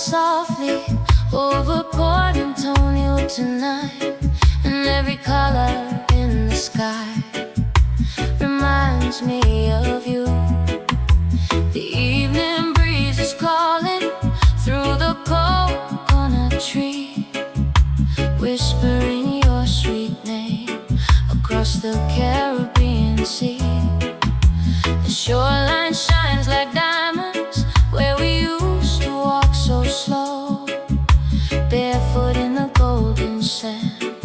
softly over Port Antonio tonight, and every color in the sky reminds me of you. The evening breeze is calling through the coconut tree, whispering your sweet name across the Caribbean Sea. The shoreline shines like diamonds where we used to walk so slow, barefoot in the golden sand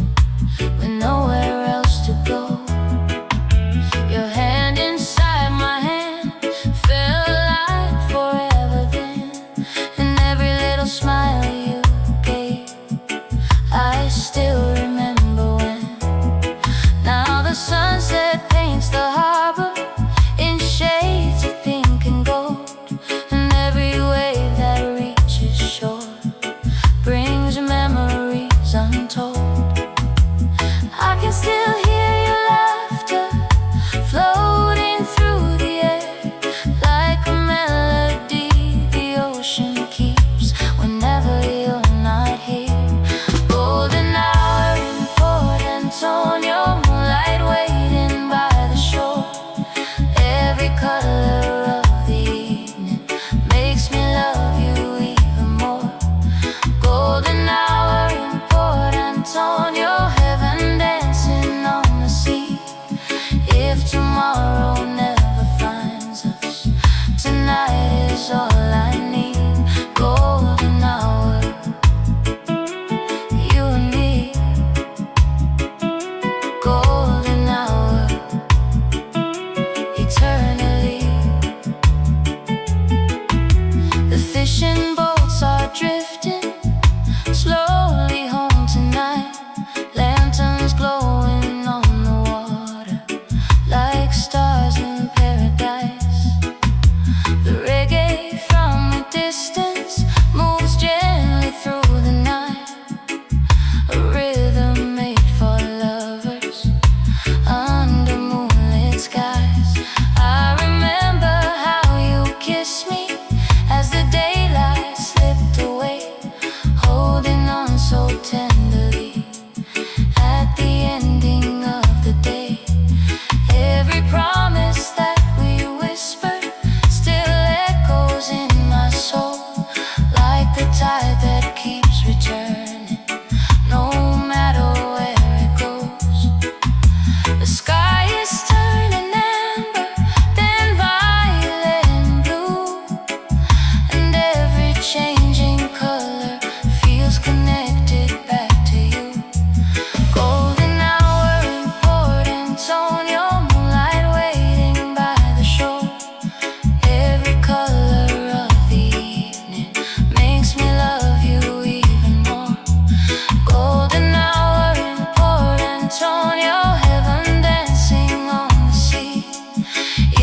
with nowhere else to go. Your hand inside my hand felt like forever then, and every little smile you gave I still remember when. Now the sunset paints the harbor in shades of pink and gold, and every wave that reaches shore brings memories untold. I can still hear your laughter floating through the air like a melody the ocean keeps whenever you're not here. Golden hour in Port Antonio, moonlight waiting by the shore. Every color of the evening makes me love you even more. Golden hour in Port Antonio, heaven dancing on the sea. If tomorrow never finds us, tonight is all I need. Golden hour, you and me. Golden hour, eternally. The fishing boats are drifting slowly home tonight, lanterns glowing on the water like stars in paradise. The reggae from a distance moves gently through the night, a rhythm made for lovers under moonlit skies. I remember how you kissed me as the daylight slipped away, holding on so tenderly at the ending of the day. Every promise that we whispered still echoes in my soul, like the tide that keeps returning no matter where it goes. The sky is turning amber, then violet and blue, and every changing color feels connected back to you. Golden hour in Port Antonio, moonlight waiting by the shore. Every color of the evening makes me love you even more. Golden hour in Port Antonio, heaven dancing on the sea.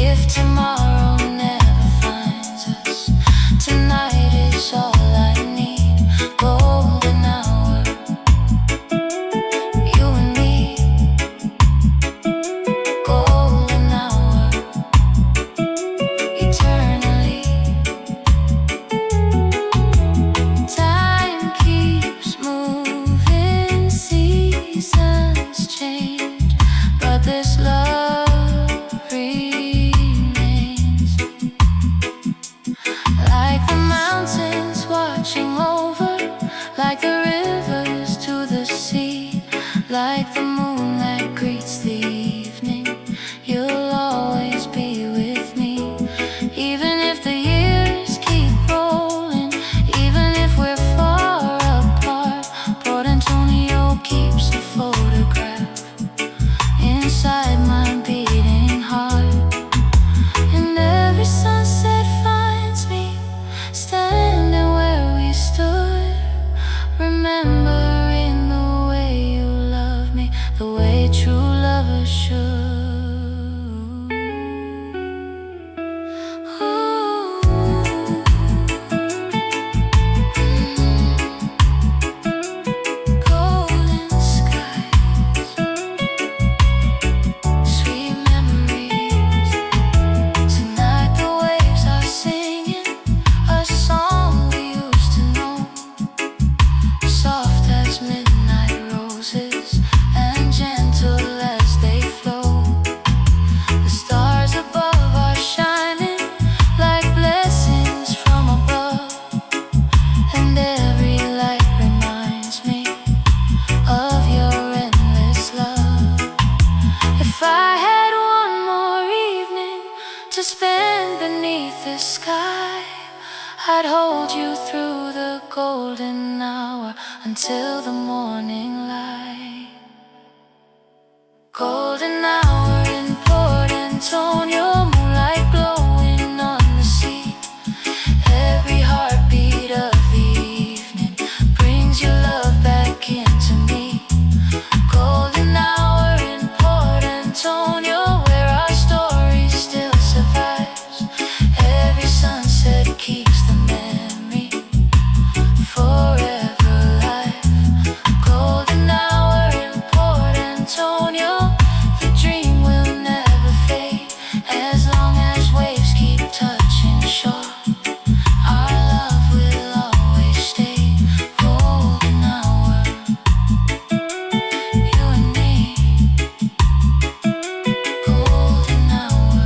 If tomorrow never finds us, tonight is all you through the golden hour until the morning light. Golden hour in Port Antonio, moonlight glowing on the sea. Every heartbeat of the evening brings your love back into me. Golden hour in Port Antonio, where our story still survives. Every sunset keeps the memory forever alive. Golden hour in Port Antonio, the dream will never fade. As long as waves keep touching shore, our love will always stay. Golden hour, you and me. Golden hour,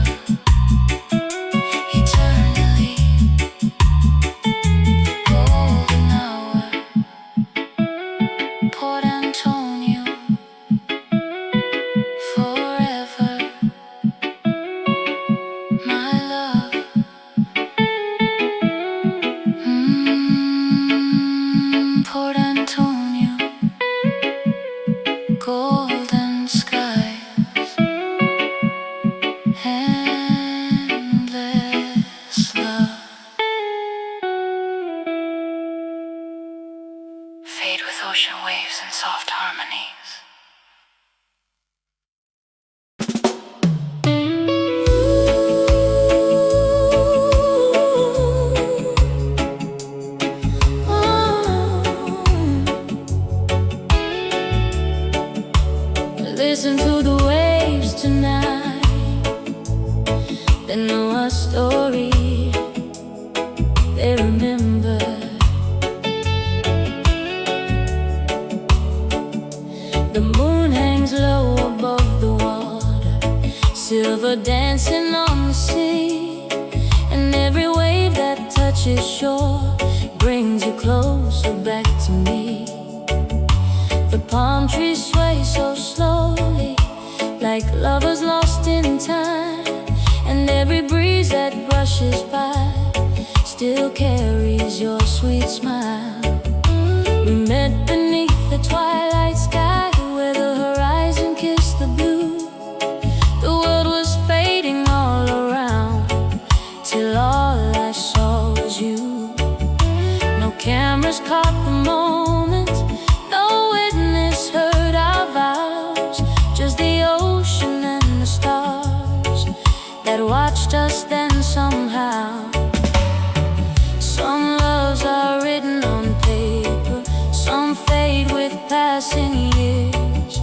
eternally. Golden hour, Port Antonio, forever, my love. Port Antonio, golden skies, endless love. Fade with ocean waves and soft harmonies. Listen to the waves tonight. They know our story. They remember. The moon hangs low above the water, silver dancing on the sea. And every wave that touches shore brings you closer back to me. The palm trees sway so slowly, like lovers lost in time. And every breeze that brushes by still carries your sweet smile. We met beneath the twilight sky, where the horizon kissed the blue. The world was fading all around, till all I saw was you. No cameras caught the moment, no witness heard our vows. Just the ocean and the stars that watched us then somehow. Some loves are written on paper, some fade with passing years.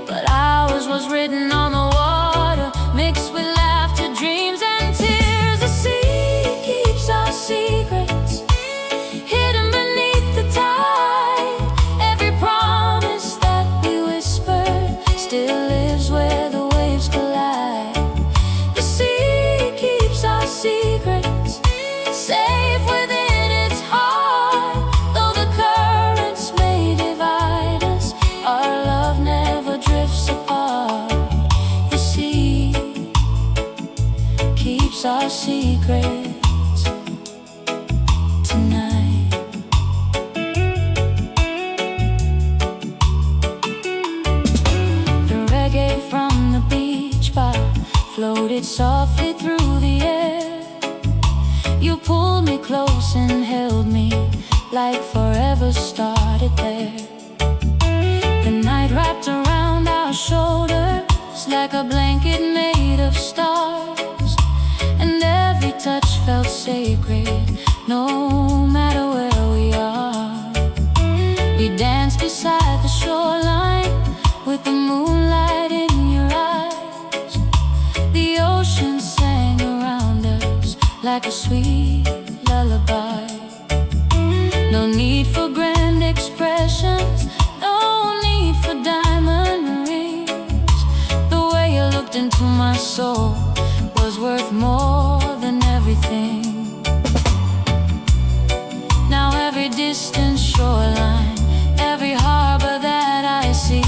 But ours was written on the water, mixed with laughter, dreams and tears. The sea keeps our secrets hidden beneath the tide. Every promise that we whispered still lives where the waves collide. The sea keeps our secrets safe within its heart. Though the currents may divide us, our love never drifts apart. The sea keeps our secrets tonight. The reggae from the beach bar floated softly through the air. You pulled me close and held me like forever started there. The night wrapped around our shoulders like a blanket made of stars. And every touch felt sacred, no matter where we are. We danced beside the shoreline with the moonlight in your eyes. The ocean sang around us like a sweet lullaby. No need for grand expressions, no need for diamond rings. The way you looked into my soul was worth more than everything. Now every distant shoreline, every harbor that I see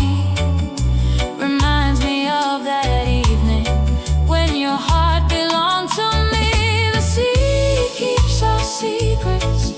reminds me of that evening when your heart belonged to me. The sea keeps our secrets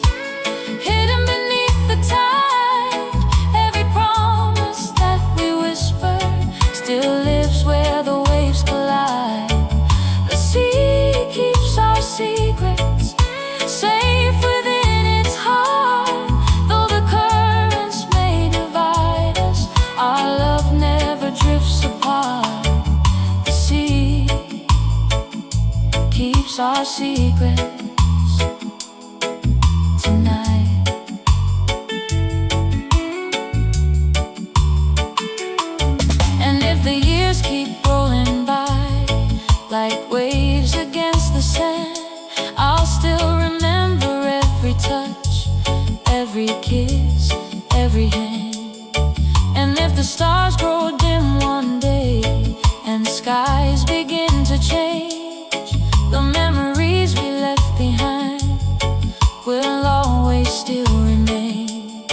our secrets tonight. And if the years keep rolling by like waves against the sand, I'll still remember every touch, every kiss, every hand. And if the stars grow dim one day and skies begin to change, the memories we left behind will always still remain.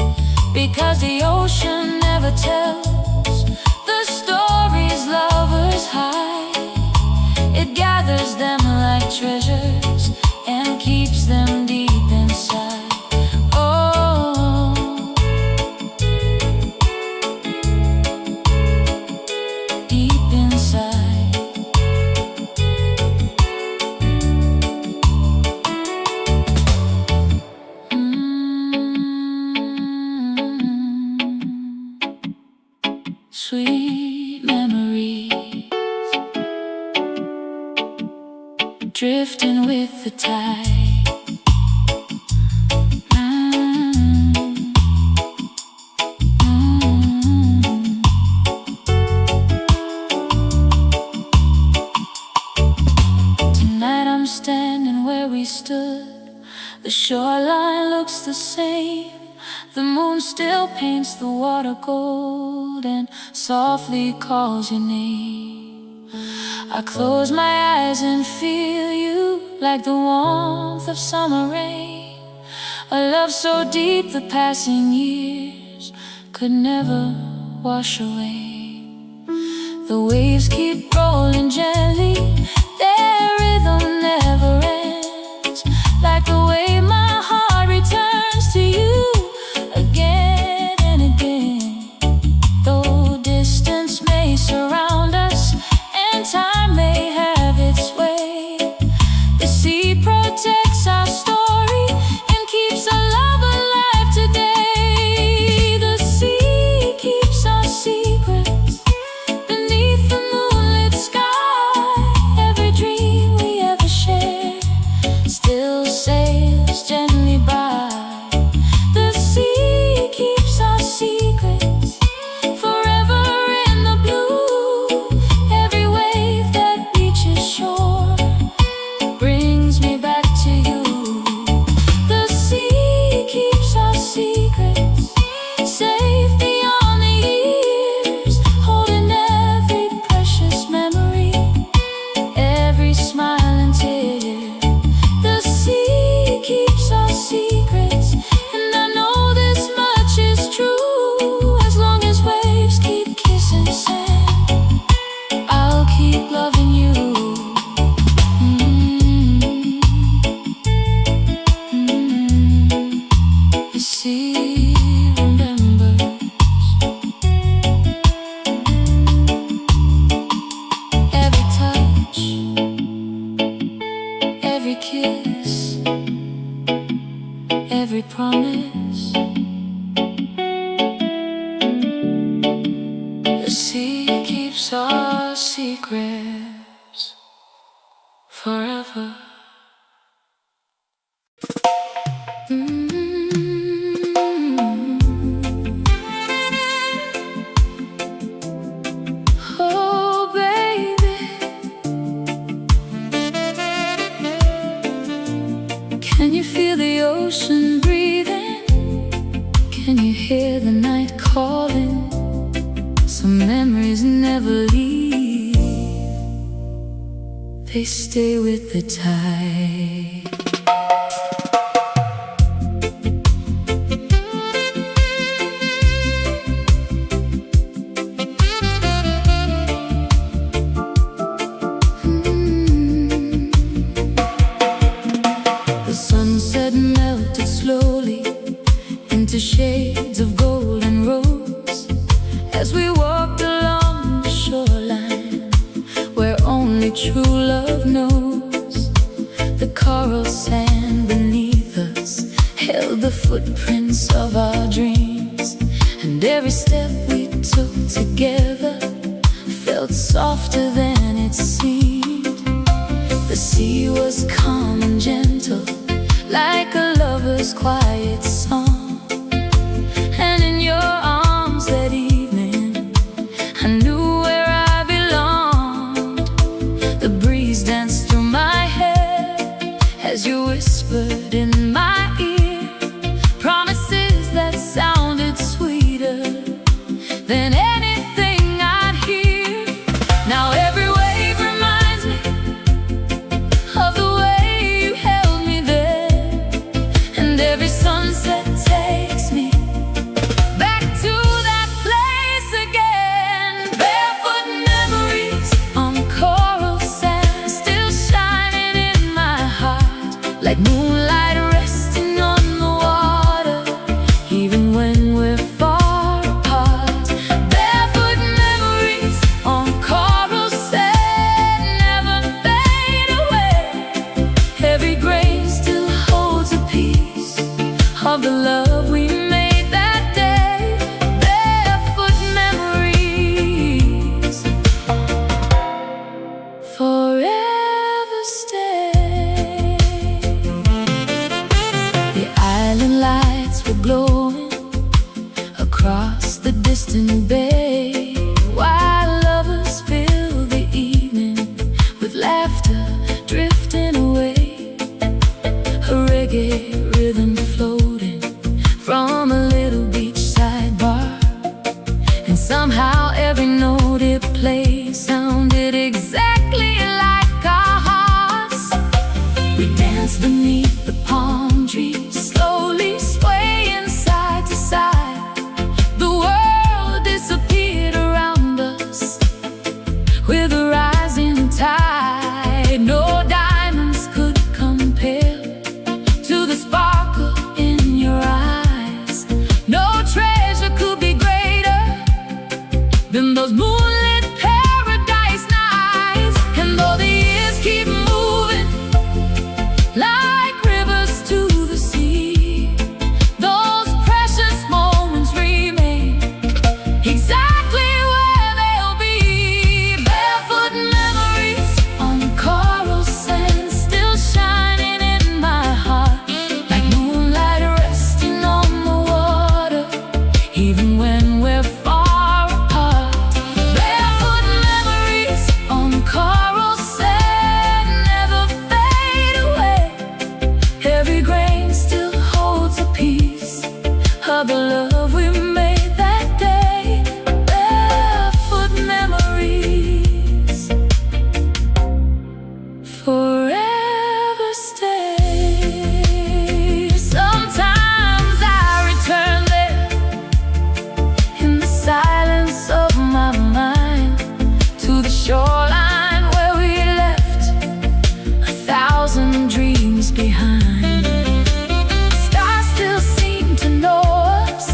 Because the ocean never tells the stories lovers hide. It gathers them like treasures and keeps them deep inside. Oh, deep inside. Sweet memories drifting with the tide. Tonight I'm standing where we stood. The shoreline looks the same. The moon still paints the water gold and softly calls your name. I close my eyes and feel you like the warmth of summer rain. A love so deep the passing years could never wash away. The waves keep rolling gently, their rhythm never ends. Like the way my heart returns to you again and again. Though distance may surround us and time may have its way, the sea protects our story and keeps our love alive today. The sea keeps our secrets beneath the moonlit sky. Every dream we ever shared still sails gently by. The sea keeps our secrets forever in the blue. Every wave that reaches shore brings me back to you. The sea keeps our secrets safe beyond the years, holding every precious memory, every smile and tear. The sea keeps our secrets, and I know this much is true. As long as waves keep kissing sand, I'll keep loving you. The sea remembers every touch, every kiss, every promise. The sea keeps our secrets forever. Oh, baby, can you feel the ocean breathing? Can you hear the night calling? Some memories never leave, they stay with the tide. The sunset melted slowly into shades of gold and rose as we walked along the shoreline where only true love knows. The coral sand beneath us held the footprints of our dreams, and every step we took together felt softer than it seemed. The sea was calm and gentle, like a lover's quiet song. And in your arms that evening, I knew where I belonged. The breeze danced through my hair as you whispered in my ear, promises that sounded sweeter than anything I'd hear. Now every wave reminds me of the way you held me there, and every sunset takes me back to that place again. Barefoot memories on coral sand, still shining in my heart, like moonlight resting on the water, even when we're far apart. Barefoot memories on coral sand never fade away. Every grain still holds a piece of the love we made that day. Barefoot memories forever stay. The island lights were glowing across the distant bay, while lovers filled the evening with laughter drifting away. A reggae rhythm floating from a little beachside bar, and somehow every note it played sounded exactly like our hearts. We danced beneath the palm trees, slowly swaying side to side. The world disappeared around us with a rising tide. No diamonds could compare to the sparkle in your eyes. No treasure could be greater than those moonlit paradise nights. And though the years keep moving like rivers to the sea, those precious moments remain exactly where they'll be. Barefoot memories on coral sand, still shining in my heart, like moonlight resting on the water, even when we're far apart. Barefoot memories on coral sand never fade away. Every grain still holds a piece of the love we made that day. Barefoot memories forever stay. Sometimes I return there in the silence of my mind, to the shoreline where we left 1,000 dreams behind. Stars still seem to know us,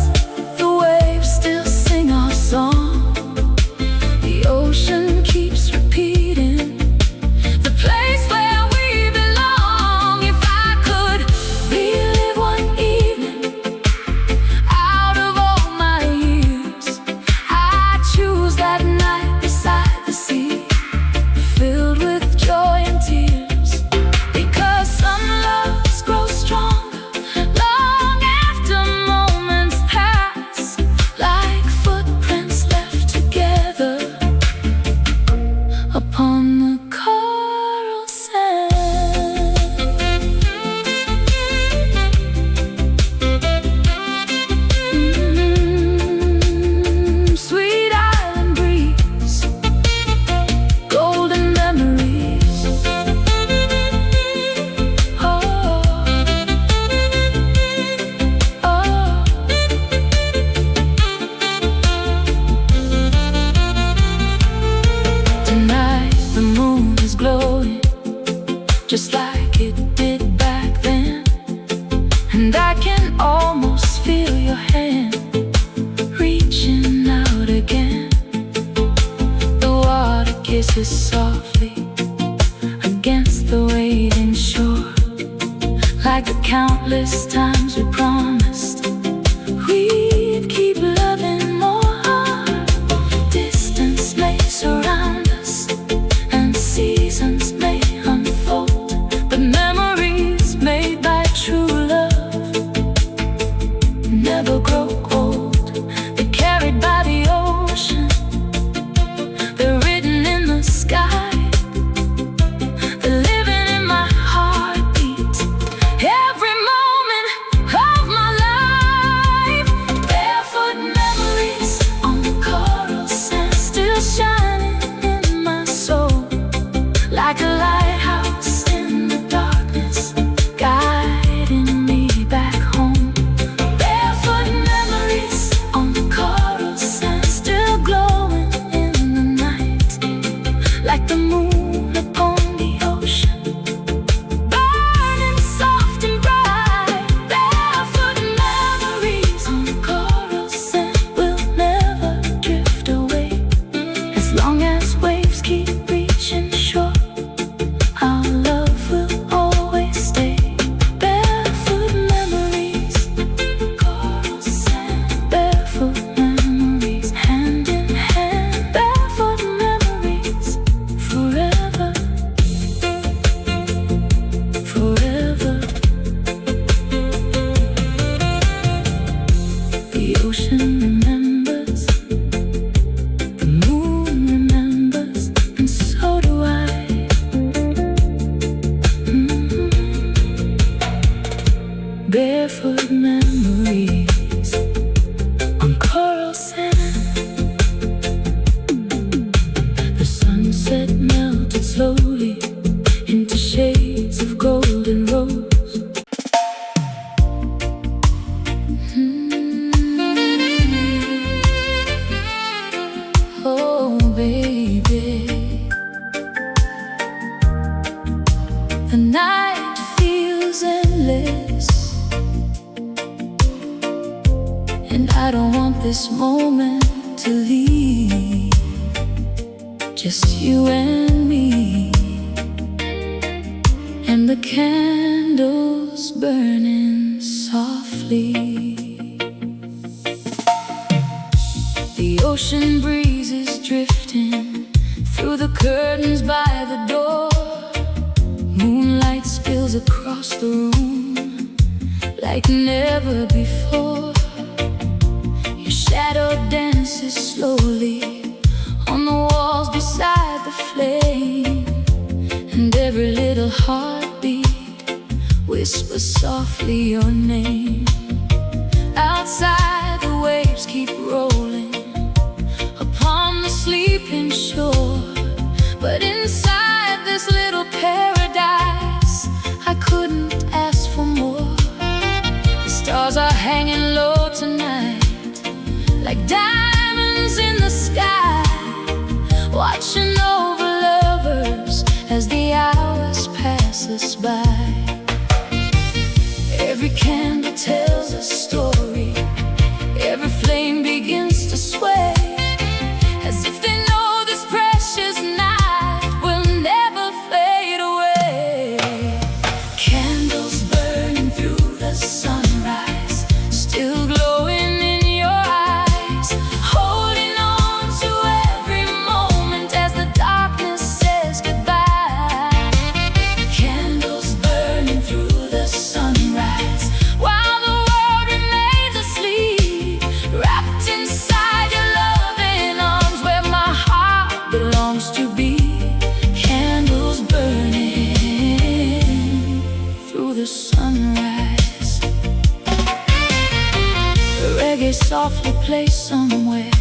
And I don't want this moment to leave, just you and me, and the candles burning softly. The ocean breeze is drifting through the curtains by the door. Moonlight spills across the room like never before. Your shadow dances slowly on the walls beside the flame, and every little heartbeat whispers softly your name. Outside the waves keep rolling upon the sleeping shore, but inside this little paradise I couldn't ask for more. The stars are hanging low tonight like diamonds in the sky, watching over lovers as the hours pass us by. Every candle tells a story, every flame begins to sway, as if they know this precious night will never fade away. Candles burning through the sunrise, still glowing in your eyes, holding on to every moment as the darkness says goodbye. Candles burning through the sunrise while the world remains asleep, wrapped inside your loving arms where my heart belongs to be. Candles burning through the sunrise. Reggae softly plays somewhere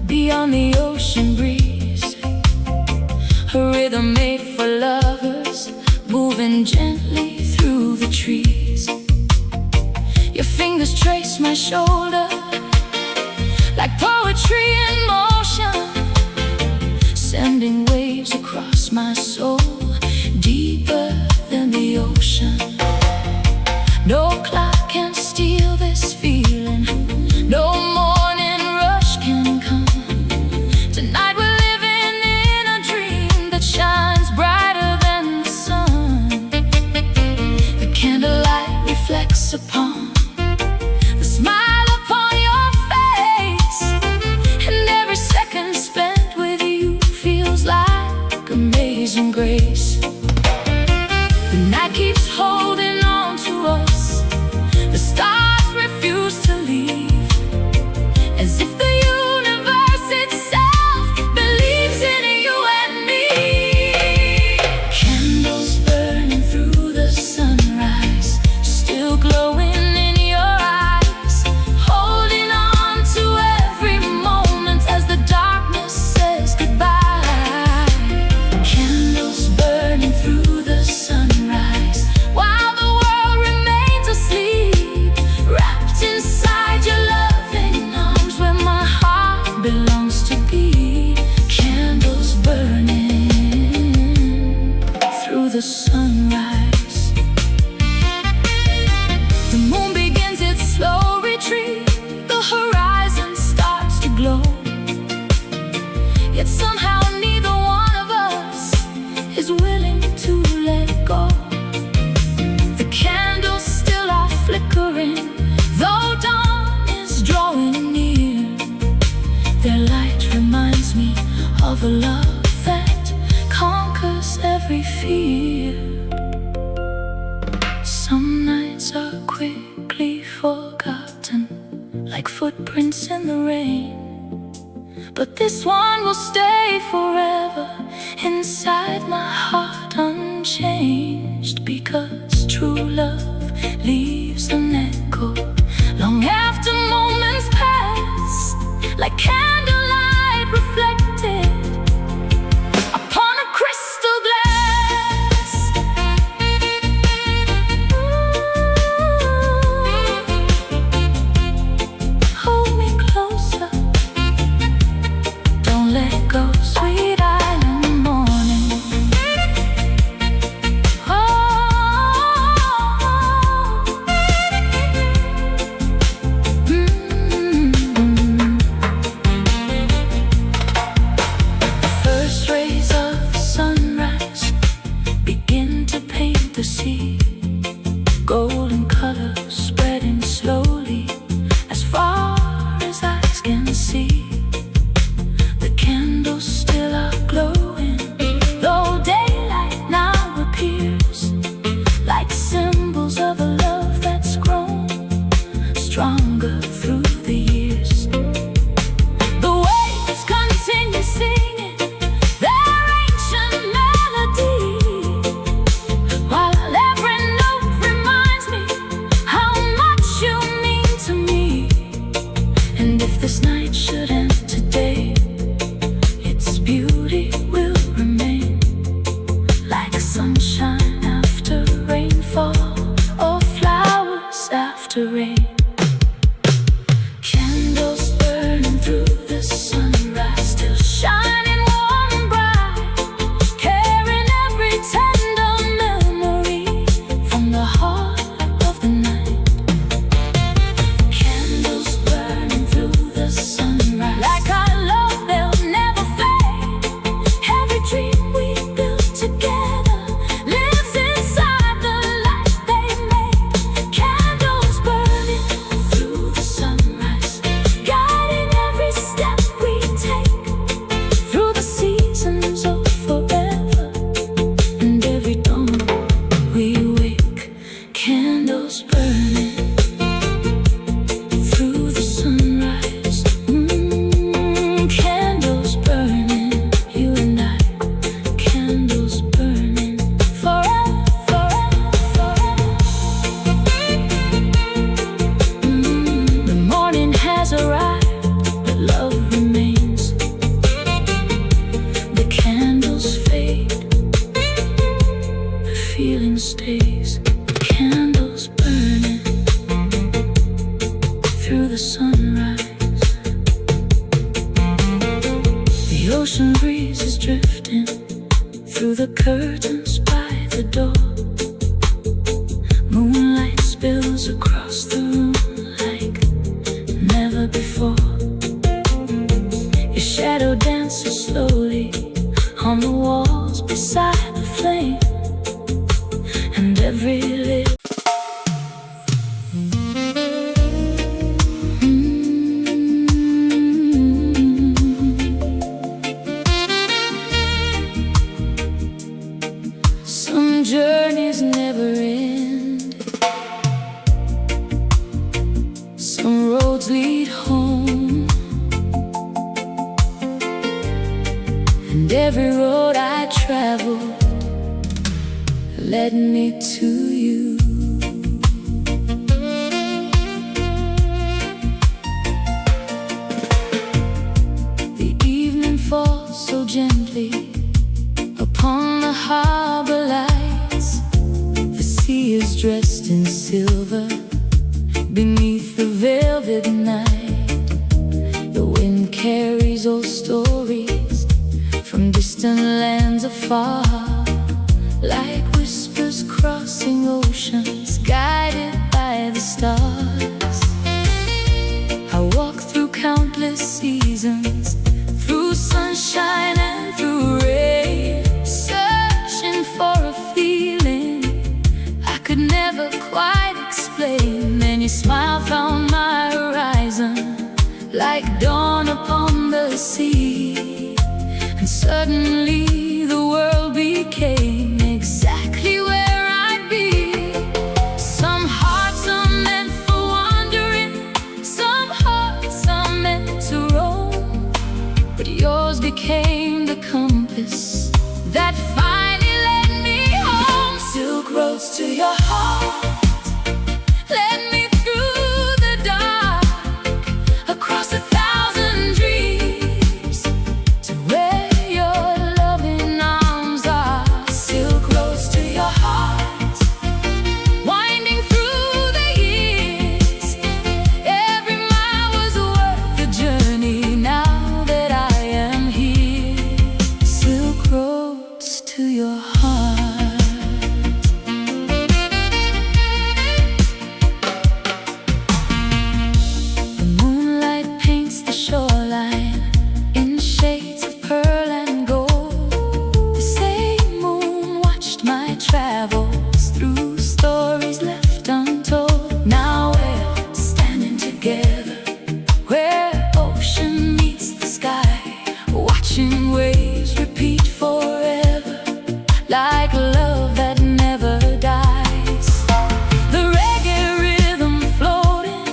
beyond the ocean breeze, a rhythm made for lovers, moving gently through the trees. Your fingers trace my shoulder like poetry in motion, sending waves across my soul, deeper than the ocean. No clock can steal this feeling, no morning rush can come. Tonight we're living in a dream that shines brighter than the sun. The candlelight reflects upon the smile upon your face, and every second spent with you feels like amazing grace. The night keeps holding on to us, the stars refuse to leave, as if the universe itself believes in you and me. Candles burning through the sunrise, still glowing in your eyes, holding on to every moment as the darkness says goodbye. Candles burning through the sunrise while the world remains asleep, wrapped inside your loving arms where my heart belongs to be. Candles burning through the sunrise. The moon begins its slow retreat, the horizon starts to glow, yet somehow neither one of us is willing to let go. The candles still are flickering, though dawn is drawing near. Their light reminds me of a love that conquers every fear. Some nights are quickly forgotten, like footprints in the rain, but this one will stay forever inside my heart unchanged, because true love leaves an echo long after moments pass, like candlelight reflected upon a crystal glass. Hold me closer, don't let go, sweet island morning. Oh, stronger through the years. The waves continue singing their ancient melody, while every note reminds me how much you mean to me. And if this night should end today, its beauty will remain like sunshine after rainfall, or flowers after rain. Candles burning through the sunrise, still shining warm and bright, carrying every tender memory from the heart of the night. Candles burning through the sunrise, like our love, they'll never fade. Every dream we built together lives inside the light they made. Candles burning through the sunrise, guiding every step we take through the seasons of forever. And every dawn we wake, candles burning through the sunrise. Candles burning, you and I. Candles burning forever, forever, forever. The morning has arrived, but love remains. The candles fade, the feeling stays. Candles burning through the sunrise. The ocean breeze is drifting through the curtains by the door. Moonlight spills across the room like never before. Your shadow dances slowly on the walls beside the flame, and every little Some journeys never end, some roads lead home, and every road I traveled led me to you. The evening falls so gently upon the harbor lights. The sea is dressed in silver beneath the velvet night. The wind carries old stories from distant lands afar, like whispers crossing oceans, guided by the stars. I walk through countless seasons, through sunshine and through rain, searching for a feeling I could never quite explain. Then your smile found my horizon, like dawn upon the sea, and suddenly the world became exactly where I'd be. Some hearts are meant for wandering, some hearts are meant to roam, but yours became the compass that finally led me home. Silk roads to your heart led me through the dark, across 1,000 dreams, to where your loving arms are. Silk roads to your heart, winding through the years. Every mile was worth the journey. Now that I am here, silk roads to your heart. The moonlight paints the shoreline in shades of pearl and gold. The same moon watched my travels through stories left untold. Now we're standing together where ocean meets the sky, watching waves repeat forever, like love that never dies. The reggae rhythm floating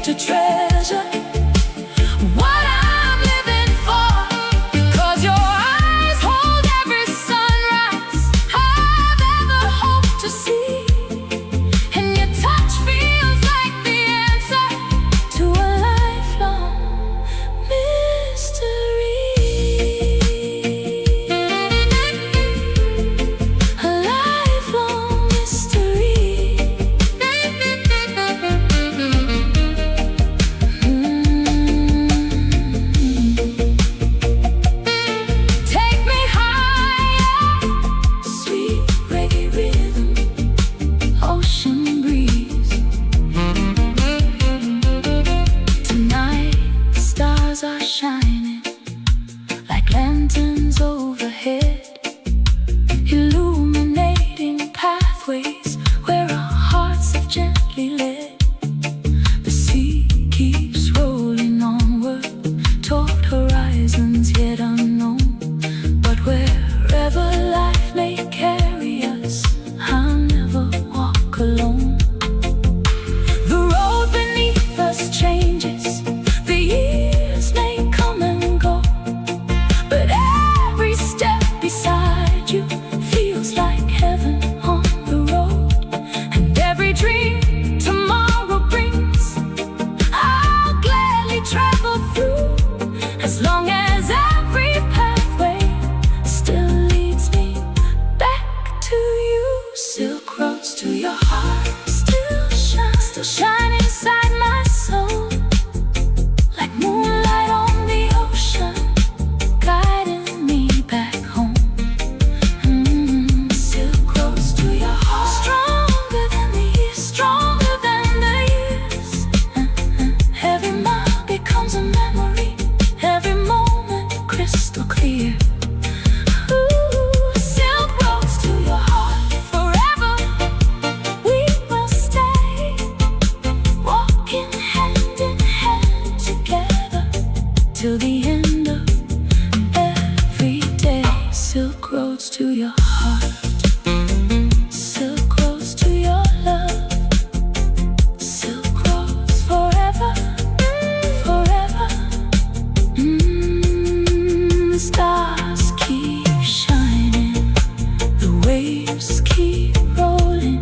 to treasure what I'm living for, because your eyes hold every sunrise I've ever hoped to see, and your touch feels like the answer to a lifelong mystery. A lifelong mystery. Take me higher, sweet reggae rhythm, ocean breeze. Tonight the stars are shining like lanterns overhead, illuminating pathways where our hearts have gently led. The sea keeps rolling onward toward horizons yet unknown, but wherever life may carry us, I'll never walk alone. The road beneath us changes, the years may come and go, but every step beside you feels like heaven on the road. And every dream tomorrow brings, I'll gladly travel through, as long as every pathway still leads me back to you. Silk roads to your heart still shine inside my soul, like moonlight on the ocean, guiding me back home. Silk roads to your heart, stronger than the years, stronger than the years. Every mile becomes a memory, every moment crystal clear. Ooh, silk roads to your heart, forever we will stay, walking hand in hand together till the end of every day. Silk roads to your heart, silk roads to your love, silk roads forever, forever. The stars keep shining, the waves keep rolling,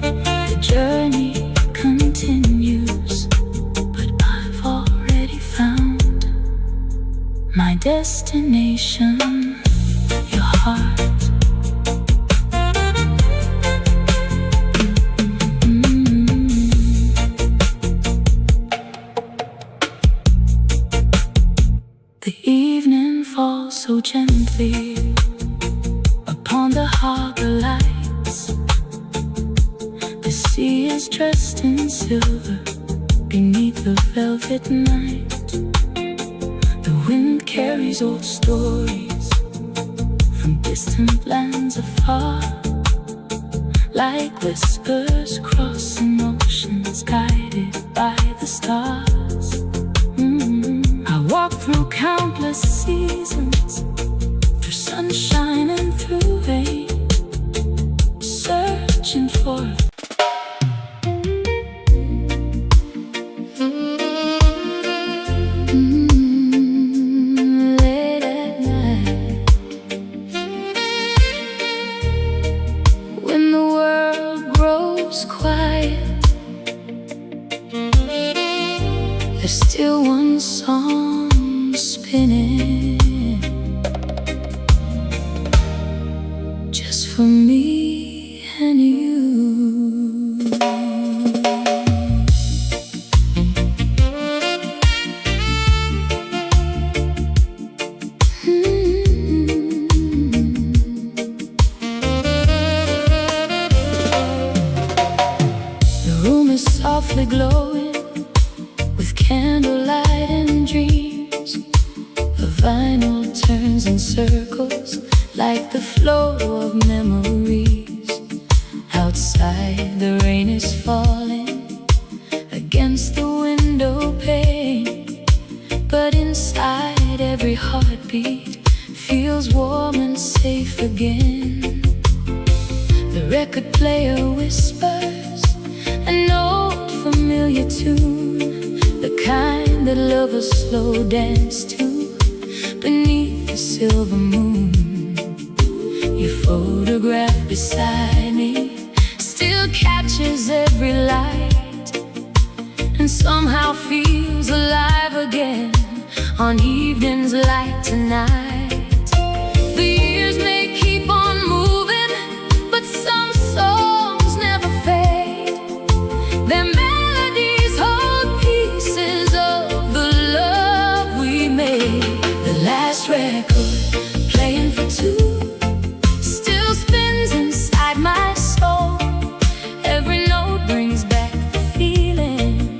the journey continues, but I've already found my destination, your heart. The evening falls so gently upon the harbor lights. The sea is dressed in silver beneath the velvet night. The wind carries old stories from distant lands afar, like whispers crossing oceans guided by the stars. I walk through countless seasons, through sunshine and through rain, searching for late at night, when the world grows quiet, there's still one song spinning, just for me and you. The room is softly glowing with candlelight and dreams. The vinyl turns in circles like the flow of memories. Outside the rain is falling against the window pane, but inside every heartbeat feels warm and safe again. The record player whispers an old familiar tune, kind that lovers slow dance to beneath the silver moon. Your photograph beside me still catches every light, and somehow feels alive again on evenings like tonight. The years may keep on moving, but some songs never fade. Their melodies hold pieces of the love we made. The last record, playing for two, still spins inside my soul. Every note brings back the feeling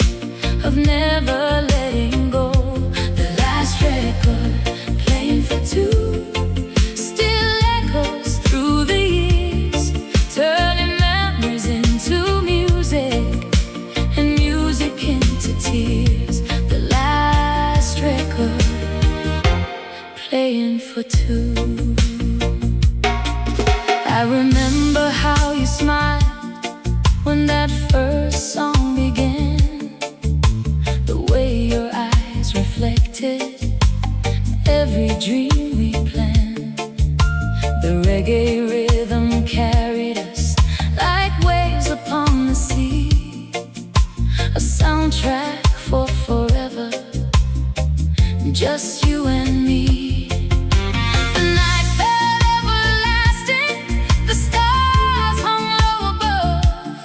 of never letting go. The last record, playing for two, still echoes through the years, turning memories into music and music into tears. The last record, playing for two. I remember how you smiled when that first song began, the way your eyes reflected every dream we planned. The reggae rhythm carried us like waves upon the sea, a soundtrack for forever, just you and me. The night felt everlasting, the stars hung low above,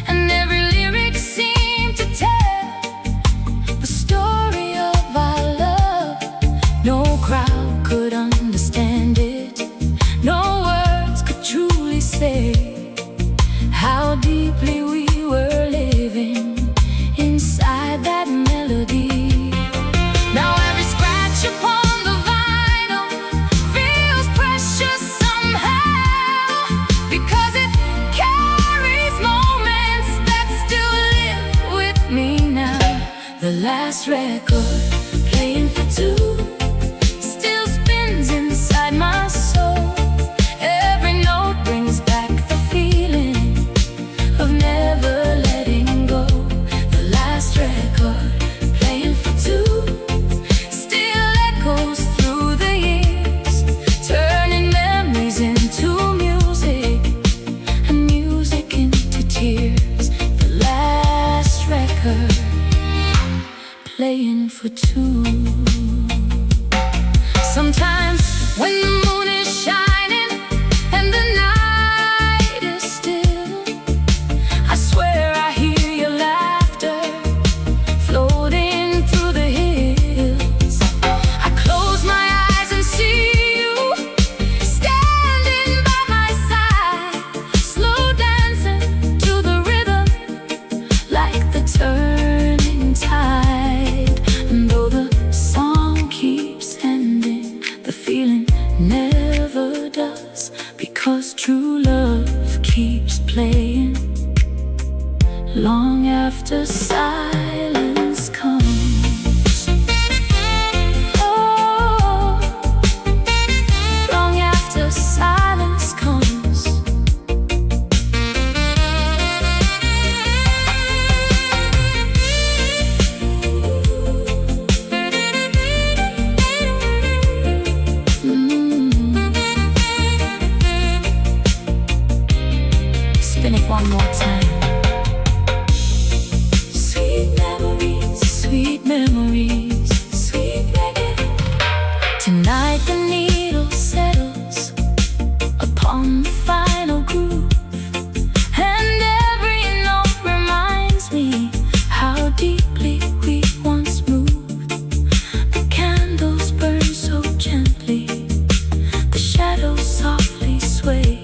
and every lyric seemed to tell the story of our love. No crowd could understand it, no words could truly say how deeply we were living inside that melody. Now every scratch upon the vinyl feels precious somehow, because it carries moments that still live with me now. The last record, playing for two, still spins inside my soul. Every note brings back the feeling of never letting go. The last record, playing for two, still echoes through the years, turning memories into music and music into tears. The last record, playing for two. Sometimes when the moon is shining and the night is still, I swear I hear your laughter floating through the hills. I close my eyes and see you standing by my side, slow dancing to the rhythm like the turning tide. And though the song keeps ending, the feeling never does, because true love keeps playing long after silence comes. Oh, long after silence comes. Spin it one more time. Sweet memories, sweet memories, sweet reggae. Tonight the needle settles upon the final groove, and every note reminds me how deeply we once moved. The candles burn so gently, the shadows softly sway,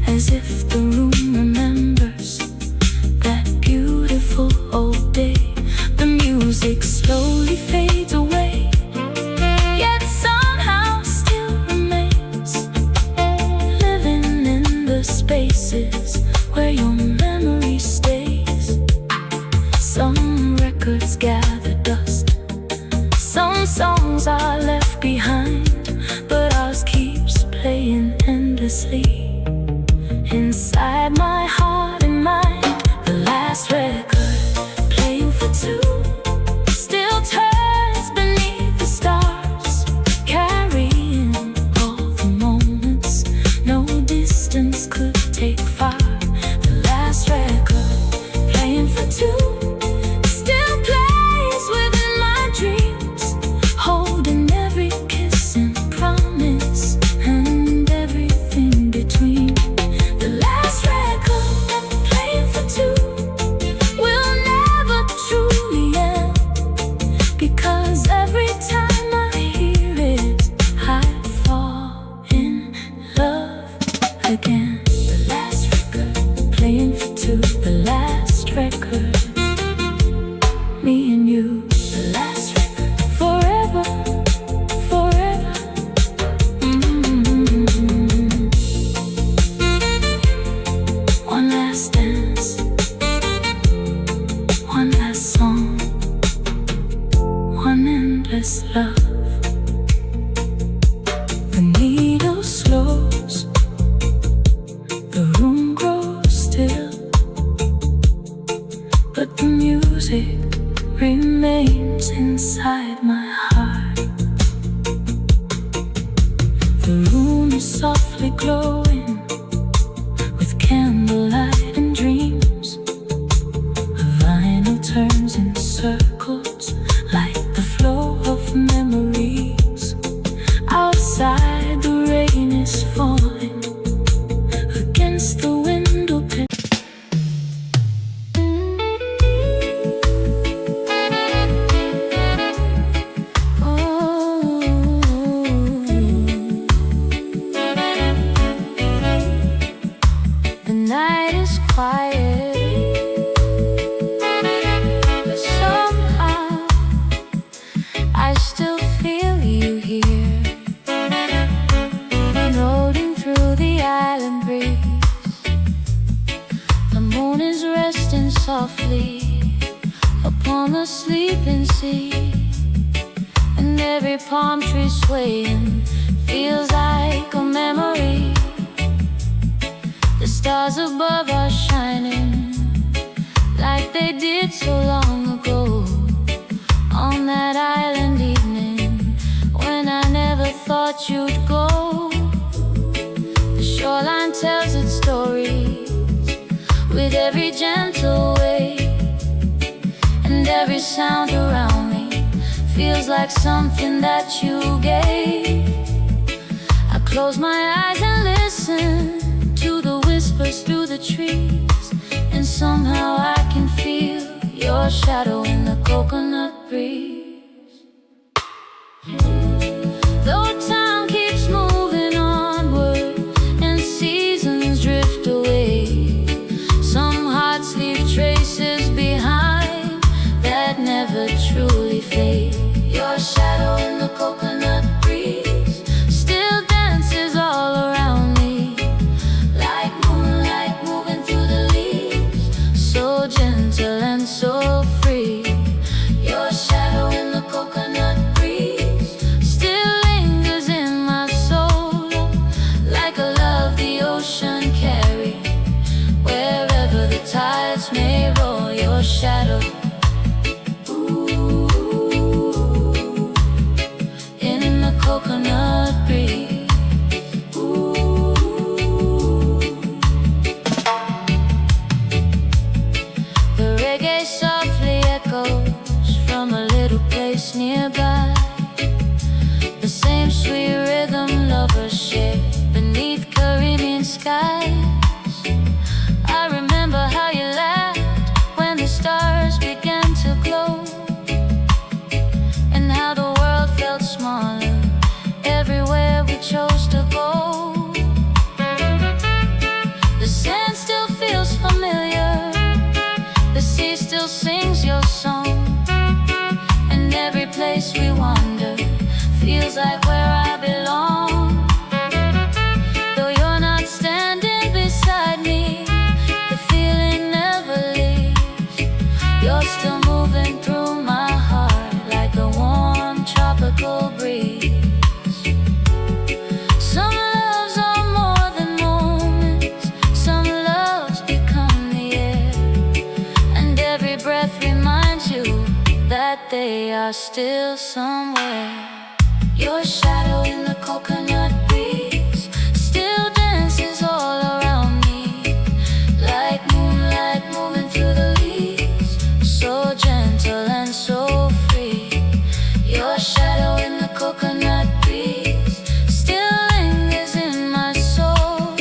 as if the room remembers that beautiful old day. The music slowly fades away, yet somehow still remains, living in the spaces where your memory stays. Some records gather dust, some songs are left behind, but ours keeps playing endlessly inside my heart and mind. The last record, playing for two, me and you. The last record. Forever, forever. One last dance, one last song, one endless love. The needle slows, the room grows still, but the music remains inside my heart. The room is softly glowing with candlelight and dreams. A vinyl turns in circles like the flow of memories. Outside the rain is falling against the window pane. The night is quiet, but somehow I still feel you here, floating through the island breeze. The moon is resting softly upon the sleeping sea, and every palm tree swaying feels like a memory. The stars above are shining like they did so long ago, on that island evening when I never thought you'd go. The shoreline tells its stories with every gentle wave, and every sound around me feels like something that you gave. I close my eyes and listen to the whispers through the trees, and somehow I can feel your shadow in the coconut breeze. Though time keeps moving onward and seasons drift away, some hearts leave traces behind that never truly fade. Your shadow in the coconut breeze still dances all around me, like moonlight moving through the leaves, so gentle and so free. Your shadow in the coconut breeze still lingers in my soul, like a love the ocean carries, wherever the tides may roll. Your shadow, ooh, in the coconut breeze, ooh. The reggae softly echoes from a little place nearby, the same sweet rhythm lovers share beneath Caribbean skies. I remember how you laughed when the stars began to glow, and how the world felt smaller everywhere we chose to go. The sand still feels familiar, the sea still sings your song, and every place we wander feels like where I belong. Though you're not standing beside me, the feeling never leaves. You're still moving through my heart like a warm tropical breeze. Some loves are more than moments, some loves become the air, and every breath reminds you that they are still somewhere. Your shadow in the coconut breeze still dances all around me, like moonlight moving through the leaves, so gentle and so free. Your shadow in the coconut breeze still lingers in my soul,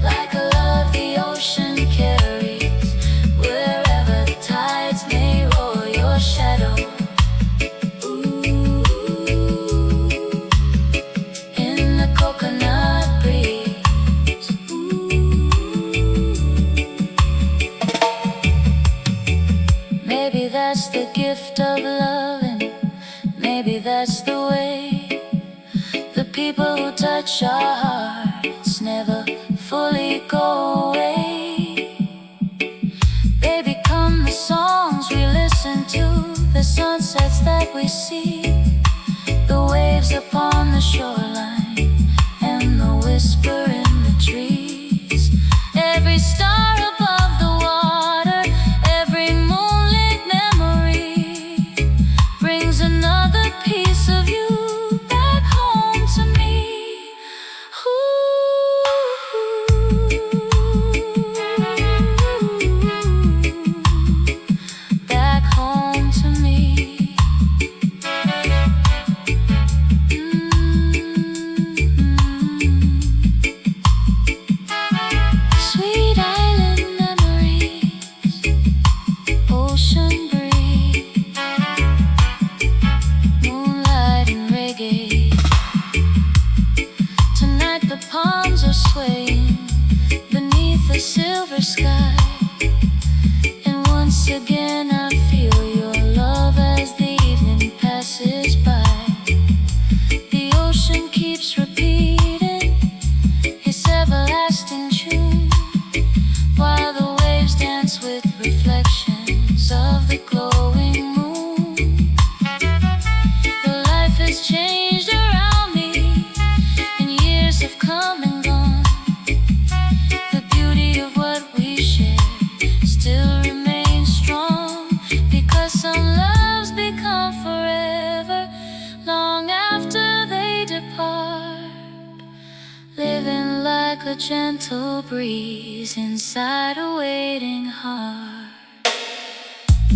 like a love the ocean carries, wherever the tides may roll. Your shadow, ooh, in the coconut breeze, ooh. Maybe that's the gift gift of love, and maybe that's the way. The people who touch our hearts never fully go away. They become the songs we listen to, the sunsets that we see, the waves upon the shoreline, and the whisper in the trees. Every star above the water, every moonlit memory brings another piece of you back home to me. Back home to me. Sweet island memories, ocean breeze, moonlight and reggae. Tonight the palms are swaying beneath the silver sky, and once again I feel your love as the evening passes by. The ocean keeps repeating its everlasting tune, while the waves dance with reflections of the glowing moon. The life has changed around me, and years have come and gone. The beauty of what we share still remains strong, because some loves become forever long after they depart, living like a gentle breeze inside a waiting heart.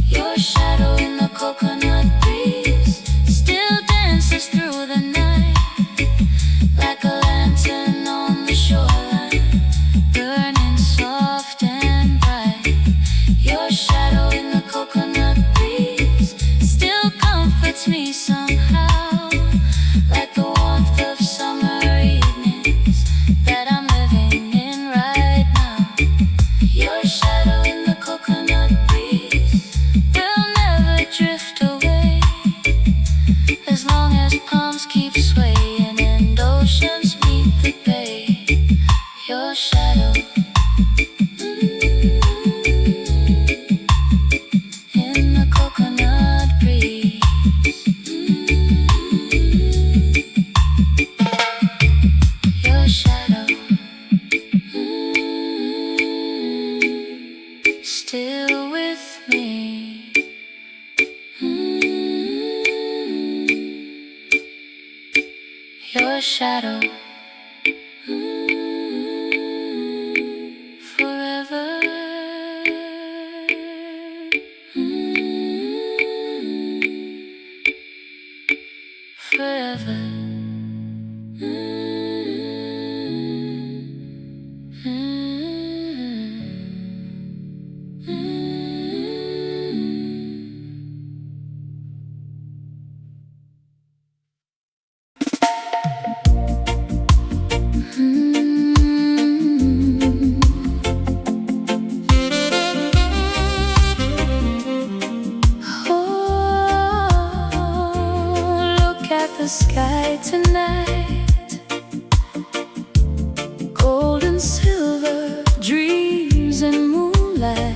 Your shadow in the coconut breeze still dances through the night, like a lantern on the shoreline, burning soft and bright. Your shadow in the coconut breeze still comforts me somehow, like the warmth of summer evenings that I'm living in right now. Your shadow in the coconut breeze will never drift away, as long as palms keep swaying and oceans meet the bay. Your shadow in the coconut breeze. Your shadow still with me. Your shadow forever. Forever. The sky tonight, gold and silver, dreams and moonlight,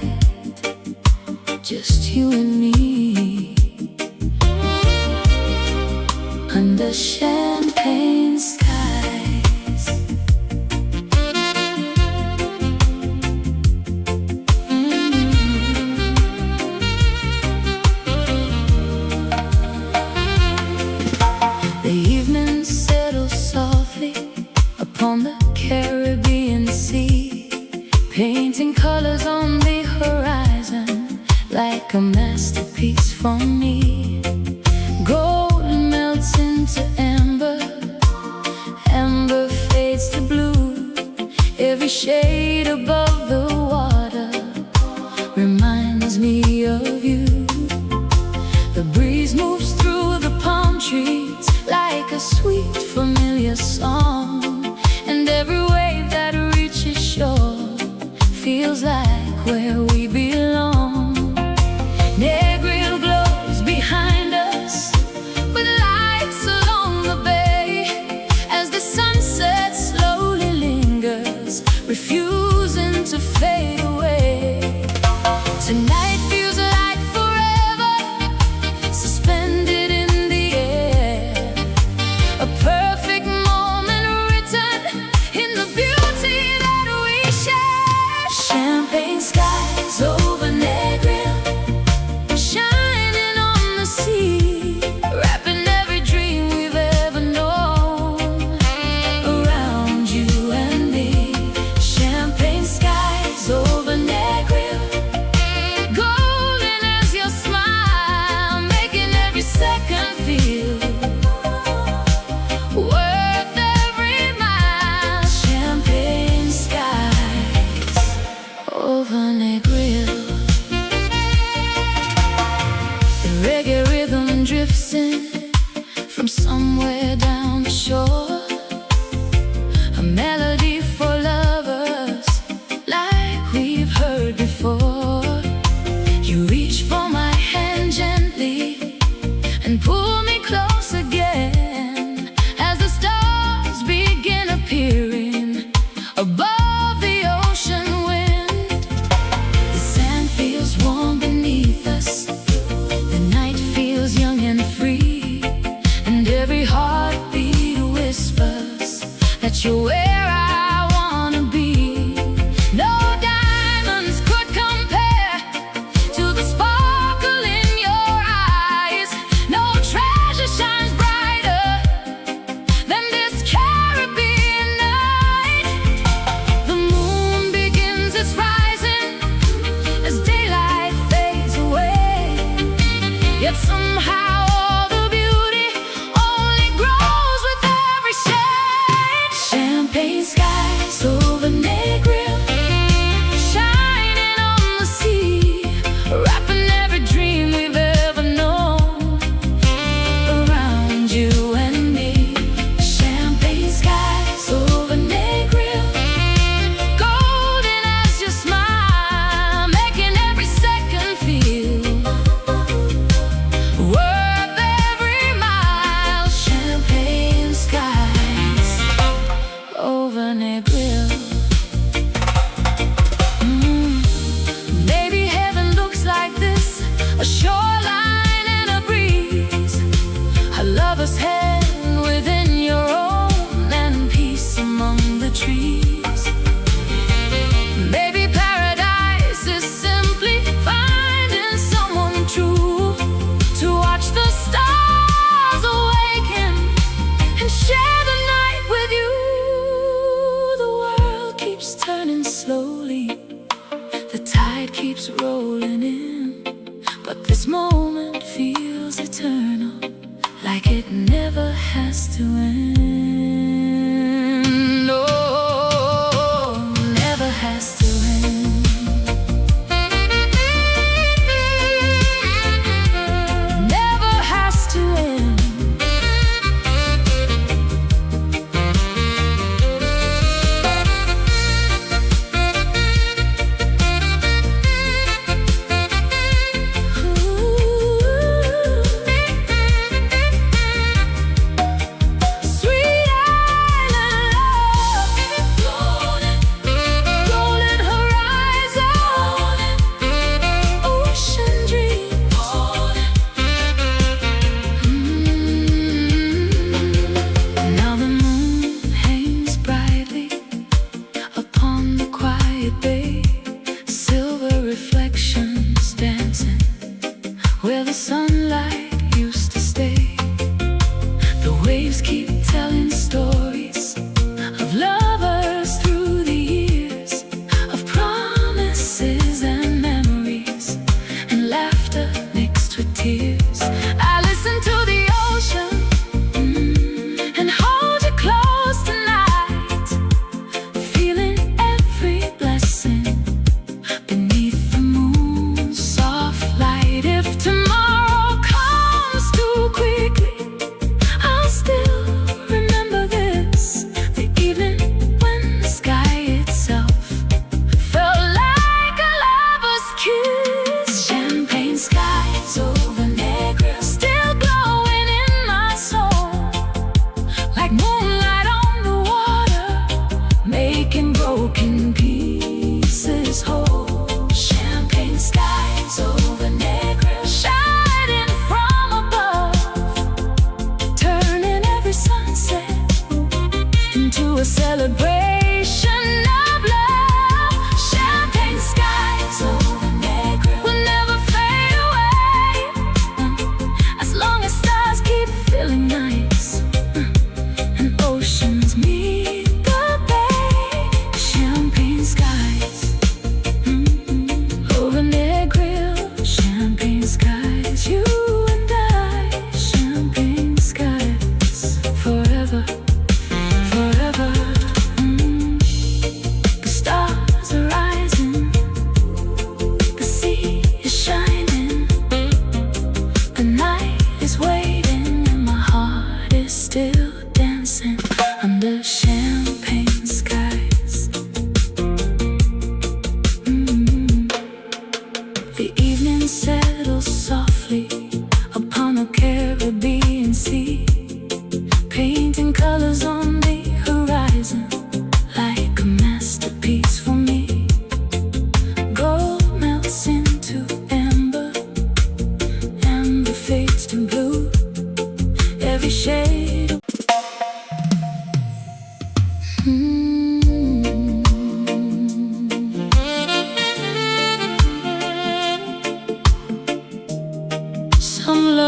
just you and me, under champagne skies. The evening settles softly upon the Caribbean Sea, painting colors on the horizon like a masterpiece for me. Gold melts into amber, amber fades to blue. Every shade above the water reminds me of you. The breeze moves through the palm trees like a sweet familiar song, and every wave that reaches shore feels like where we belong. Negril glows drifts in from somewhere down the shore, a melody for lovers like we've heard before. You reach for my hand gently and pull me close again as the stars begin appearing above the ocean wind. The sand feels warm beneath us, the night feels young and free, and every heartbeat whispers that you're where I wanna be. No diamonds could compare to the sparkle in your eyes. No treasure shines brighter than this Caribbean night. The moon begins its rising as daylight fades away, yet somehow all the beauty only grows with every shade. Champagne skies over Negril, shining on the sea, wrapping every dream we've ever known around you and me. Champagne skies over Negril, golden as your smile, making every second feel worth every mile. Champagne skies over Negril. Maybe heaven looks like this, a shoreline and a breeze, a lover's hand within your own, and peace among the trees. Maybe paradise is simply finding someone true to watch the stars awaken and share the night with you. The world keeps turning slowly, the tide keeps rolling in, but this moment feels eternal, like it never has to end. Oh, never has to end. Never has to end. Sweet island love, golden horizon, ocean dreams. Now the moon hangs brightly upon the quiet bay, silver reflections dancing where the sunlight used to stay. The waves keep telling stories of lovers through the years, of promises and memories, and laughter mixed with tears. I listen to the ocean and hold you close tonight, feeling every blessing beneath the moon's soft light. If tomorrow comes too quickly, I'll still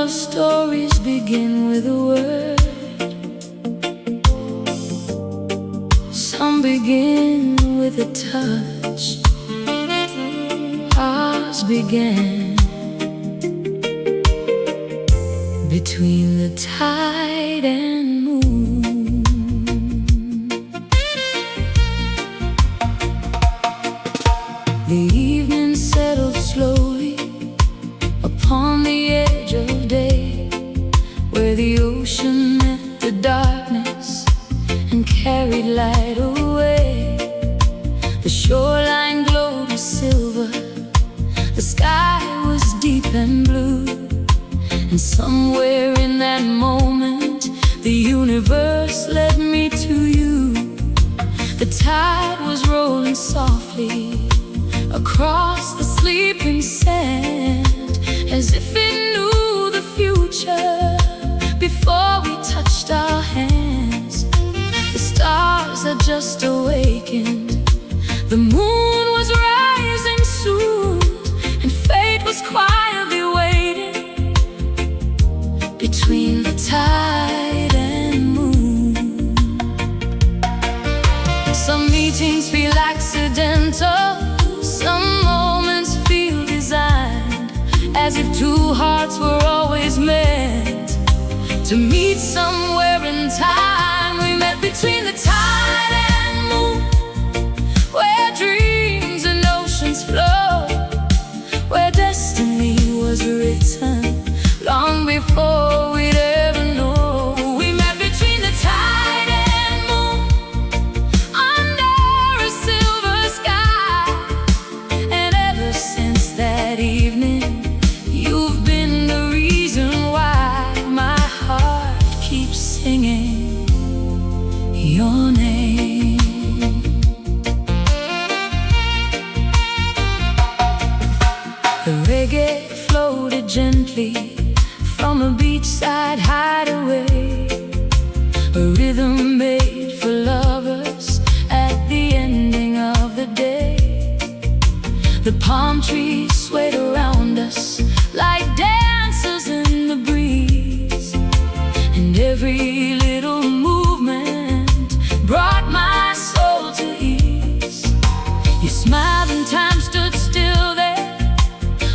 love stories begin with a word. Some begin with a touch. Ours began between the tide and moon. The evening settled slowly upon the edge of day, where the ocean met the darkness and carried light away. The shoreline glowed with silver, the sky was deep and blue, and somewhere in that moment the universe led me to you. The tide was rolling softly across the sleeping sand, as if it knew the future before we touched our hands. The stars had just awakened, the moon was rising soon, and fate was quietly waiting between the tide and moon. Some meetings feel accidental, some moments feel designed, as if two hearts were always meant to meet somewhere in time. We met between the tide and moon, where dreams and oceans flow, where destiny was written long before we'd ever know. We met between the tide and moon, under a silver sky, and ever since that evening you've been the reason why my heart keeps singing your name. The reggae floated gently from a beachside hideaway, a rhythm made for lovers at the ending of the day. The palm trees swayed around us like dancers in the breeze, and every little movement brought my soul to ease. You smiled and time stood still there,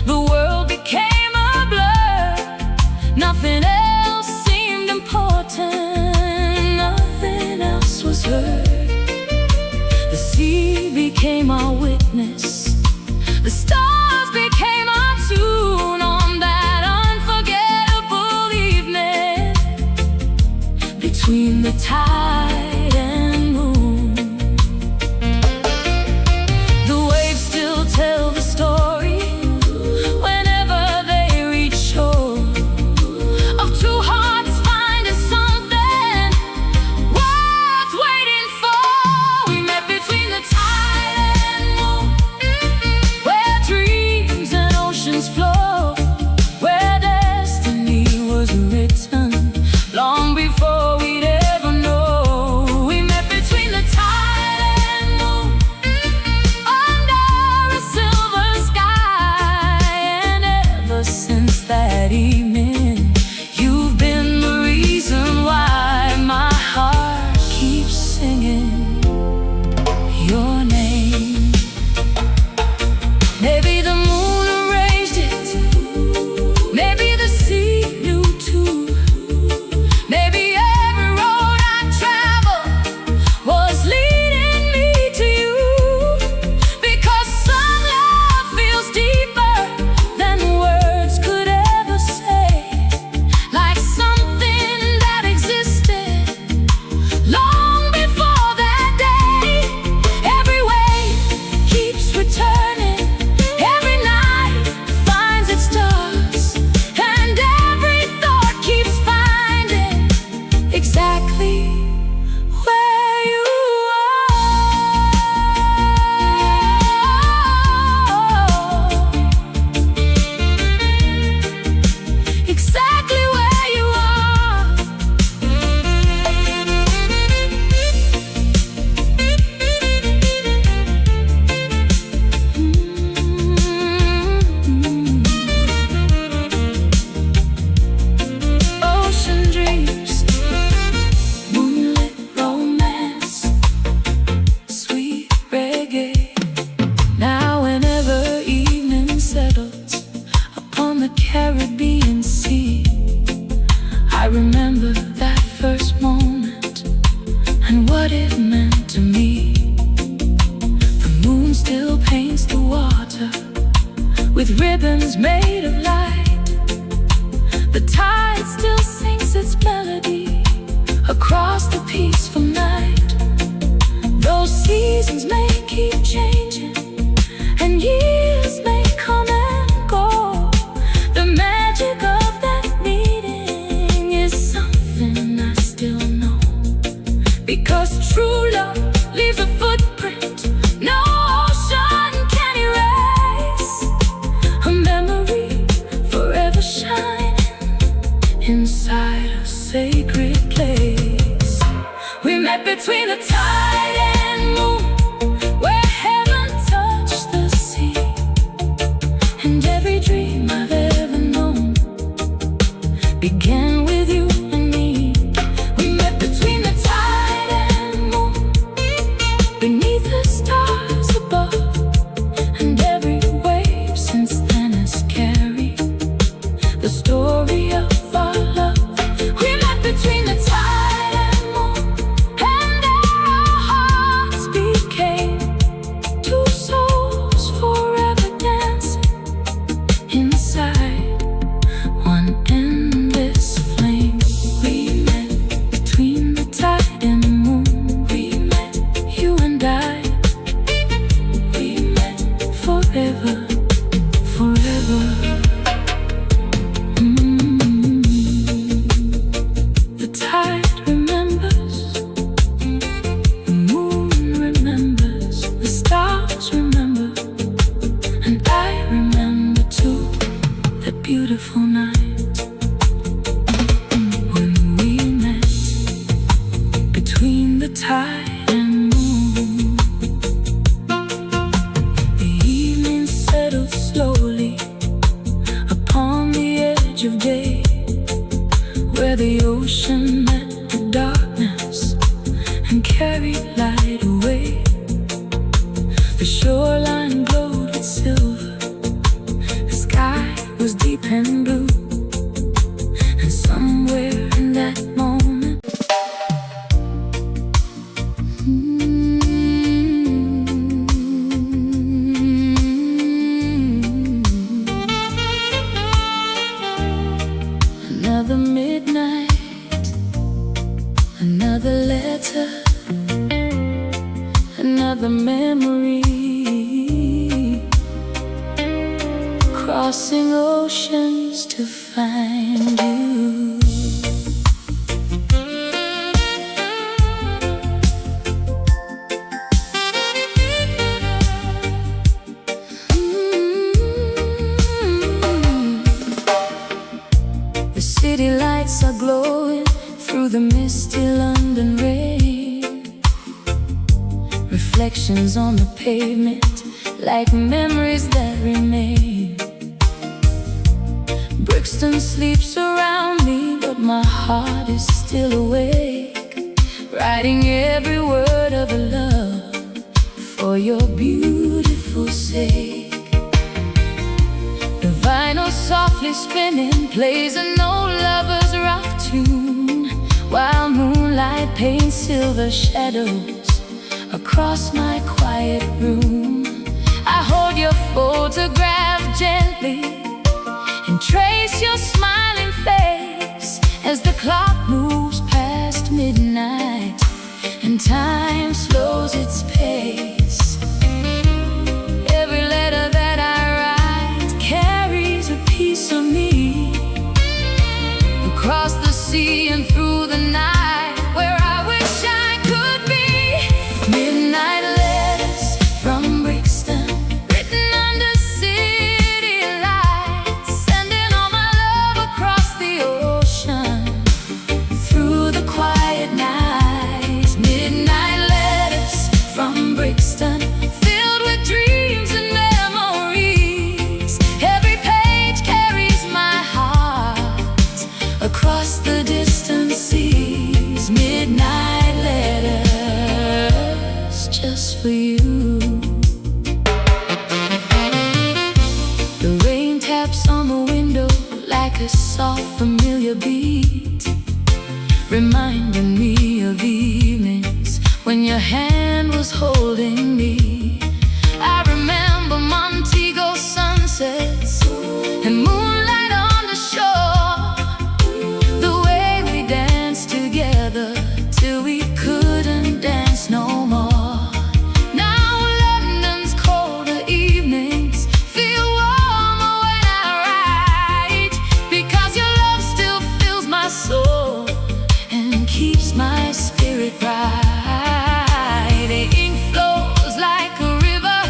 the world became a blur. Nothing else seemed important, nothing else was heard. The sea became our witness, the stars became our tune on that unforgettable evening between the tide and moon. The waves still tell the story whenever they reach shore, of two hearts finding something worth waiting for. We met between the tide and moon, remember that first moment and what it meant to me. The moon still paints the water with ribbons made of light. The tide still sings its melody across the peaceful night. Those seasons may keep changing and years may come and go. The magic of that meeting is something I still know, because true love leaves a footprint no ocean can erase, a memory forever shining inside a sacred place. We met between the tide and moon, where heaven touched the sea, and every dream I've ever known began with you and me. We met between the tide and moon, beneath the stars above, and every wave since then has carried the story of our love. We met between the tide and moon, and there our hearts became two souls forever dancing inside one endless flame. We met between the tide and the moon. We met, you and I. We met forever, forever. The tide remembers, the moon remembers, the stars remember, and I remember too that beautiful night when we met between the tide and moon. The evening settled slowly upon the edge of day, where the ocean met the darkness and carried light away. The shoreline glowed with silver, the sky was deep and blue, and somewhere in that moment, another midnight, another letter, another memory, crossing oceans to find you. The city lights are glowing through the misty London rain, reflections on the pavement like memories that remain. Brixton sleeps around me, but my heart is still awake, writing every word of a love for your beautiful sake. The vinyl softly spinning plays an old lover's rock tune, while moonlight paints silver shadows across my quiet room. I hold your photograph gently and trace your smiling face as the clock moves past midnight and time slows its pace. Every letter that I write carries a piece of me across the sea and through the night, where I wish I could be. Midnight letters from Brixton, written under city lights, sending all my love across the ocean through the quiet nights. Midnight letters from Brixton, filled with dreams and memories. Every page carries my heart across the distant seas. Midnight letters just for you. The rain taps on the window like a soft familiar beat, reminding me of evenings when your hand was holding me. I remember Montego sunsets and moonlight on the shore, the way we danced together till we couldn't dance no more. My spirit bright. The ink flows like a river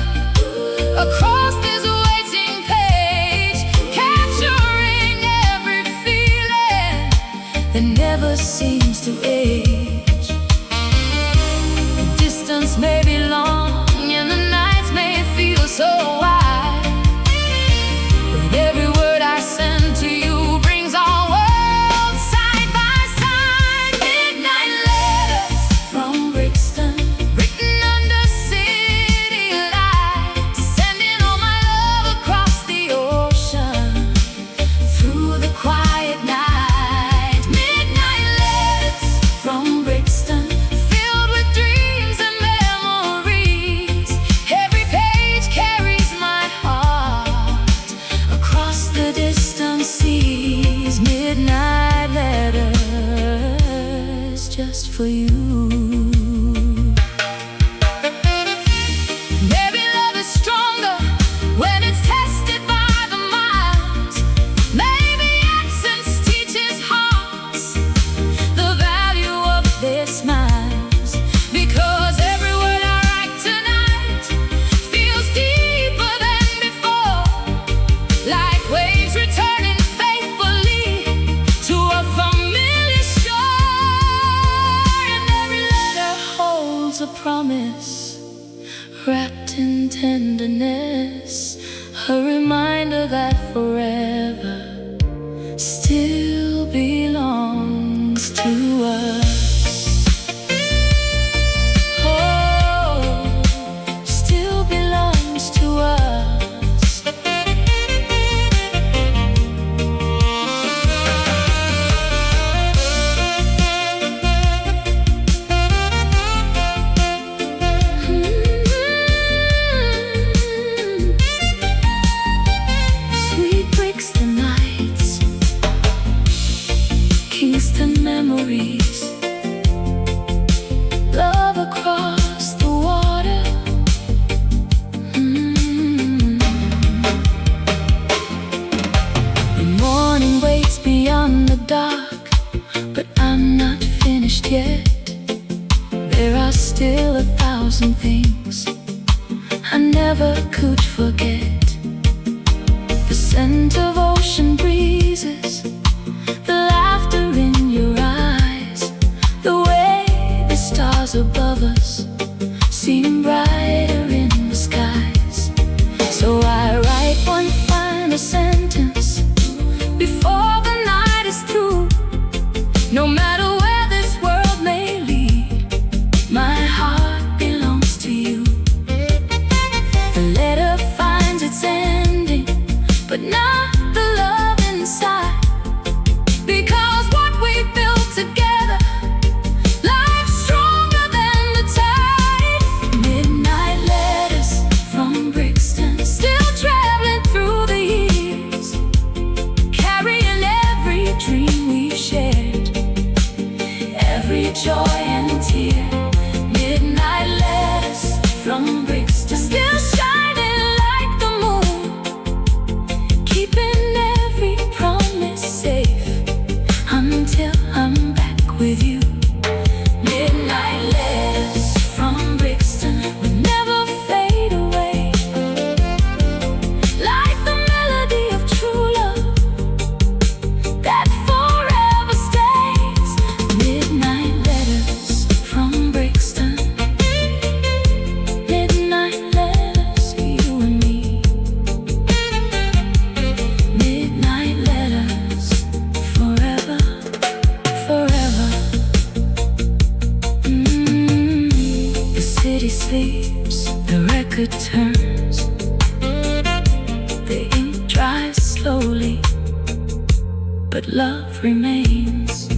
across this waiting page, capturing every feeling that never seems to age. The distance may be long and the nights may feel so wide, but every word I send to you brings our world side by side. Midnight letters from Brixton, written under city lights, sending all my love across the ocean through the quiet night. Midnight letters from Brixton, filled with dreams and memories. Every page carries my heart across the distant seas. Midnight letters just for you. Maybe love is stronger when it's tested by the miles. Maybe absence teaches hearts the value of their smiles. Because every word I write tonight feels deeper than before, like waves returning faithfully to a familiar shore. And every letter holds a promise wrapped in tenderness, a reminder that forever still belongs to us. Oh, still belongs to us. Sweet Brixton nights, Kingston memories, love across the water. The morning waits beyond the dark, but I'm not finished yet. There are still 1,000 things I never could forget. The scent of ocean breezes, the laughter in your eyes, the way the stars above us seem brighter in the skies. So I write one final sentence before the night is through. No matter where this world may lead, my heart belongs to you. The letter finds its ending, but not the love inside. Because what we built together, life's stronger than the tide. Midnight letters from Brixton, still traveling through the years, carrying every dream we've shared, every joy and tear. Midnight letters from Brixton, still shining like the moon, keeping every promise safe until I'm back with you. Midnight letters from Brixton will never fade away, like the melody of true love that forever stays. Midnight letters from Brixton, midnight letters, you and me. Midnight letters, forever, forever. The city sleeps, the record turns, the ink dries slowly, but love remains.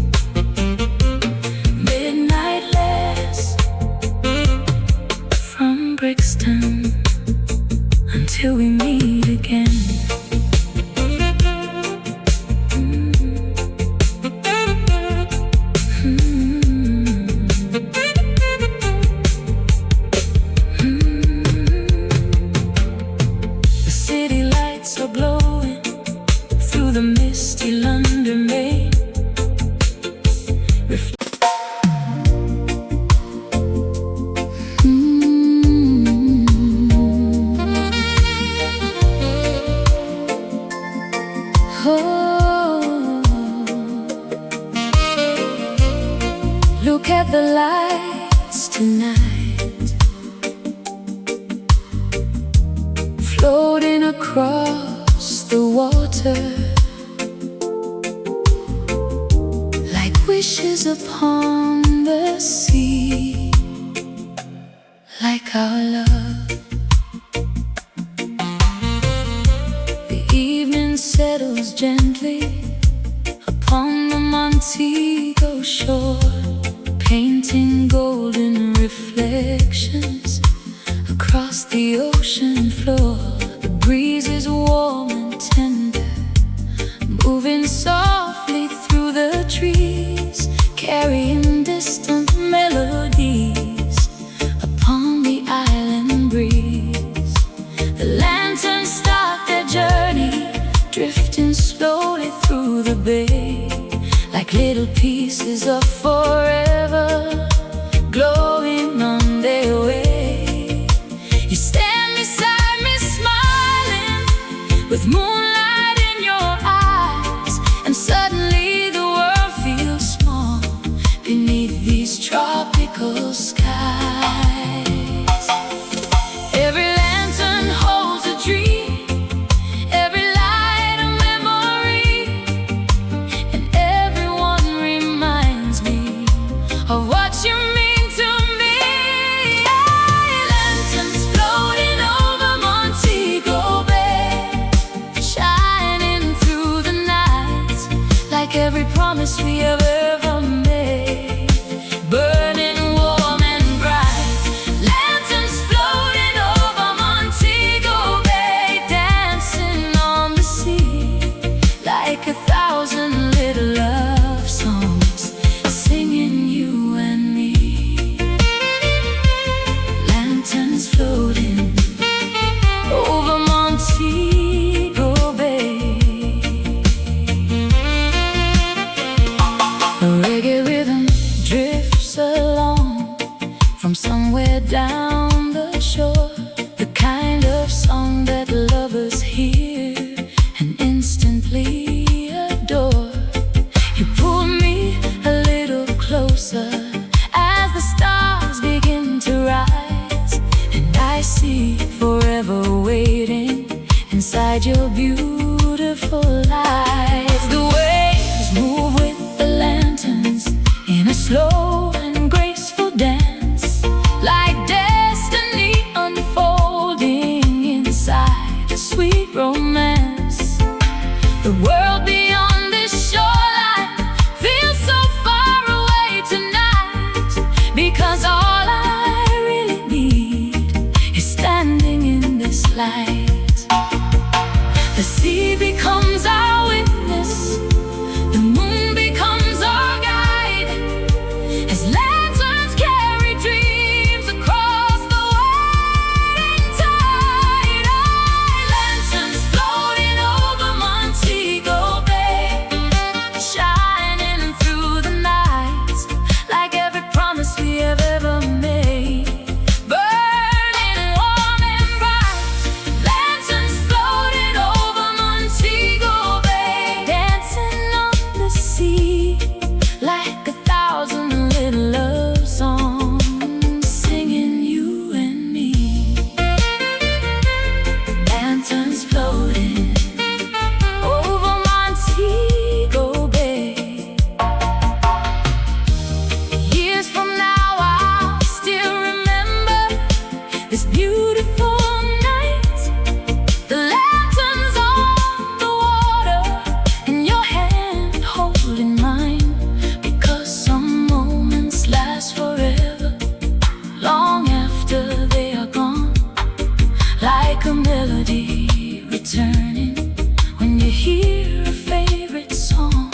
Look at the lights tonight, floating across the water, like wishes upon the sea, like our love. The evening settles gently upon the Montego shore, painting golden reflections across the ocean floor. The breeze is warm and tender, moving softly through the trees, carrying distant melodies upon the island breeze. The lanterns start their journey, drifting slowly through the bay, like little pieces of forever glowing on their way. You stand beside me smiling, with moonlight in your eyes, and suddenly the world feels small beneath these tropical skies. Every lantern holds a dream, every light a memory, and everyone reminds me of what you mean to me. Lanterns floating over Montego Bay, shining through the night, like every promise we have ever made, burning warm and bright. Lanterns floating over Montego Bay, dancing on the sea, like 1,000 little love songs, singing you and me. Lanterns floating over Montego Bay. A reggae rhythm drifts along from somewhere down the shore, the kind of song that lovers hear and instantly adore. You pull me a little closer as the stars begin to rise, and I see forever waiting inside your beautiful eyes. The waves move with the lanterns in a slow and graceful dance, like destiny unfolding inside a sweet romance. The world beyond this shoreline feels so far away tonight, because all I really need is standing in this light. The sea becomes our witness, the moon becomes our guide, as lanterns carry dreams across the waiting tide. Lanterns floating over Montego Bay, shining through the night, like every promise we have ever made, burning warm and bright. Lanterns floating over Montego Bay, dancing on the sea, like 1,000 little love songs, singing you and me. Lanterns floating over Montego Bay. Years from now I'll still remember this beautiful night, the lanterns on the water, and your hand holding mine, because some moments last forever, long after they are gone, like a melody returning when you hear a favorite song.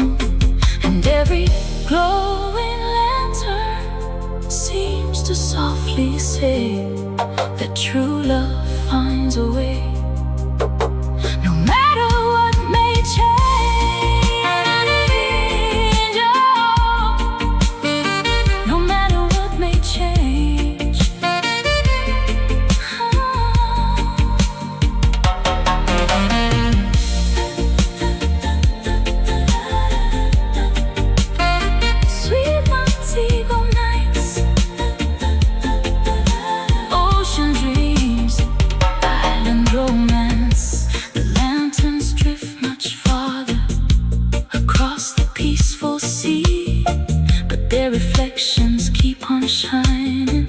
And every glowing lantern seems to softly say that true love finds a way, no matter what may change. Oh, no matter what may change. Sweet Montego night. sea, but their reflections keep on shining,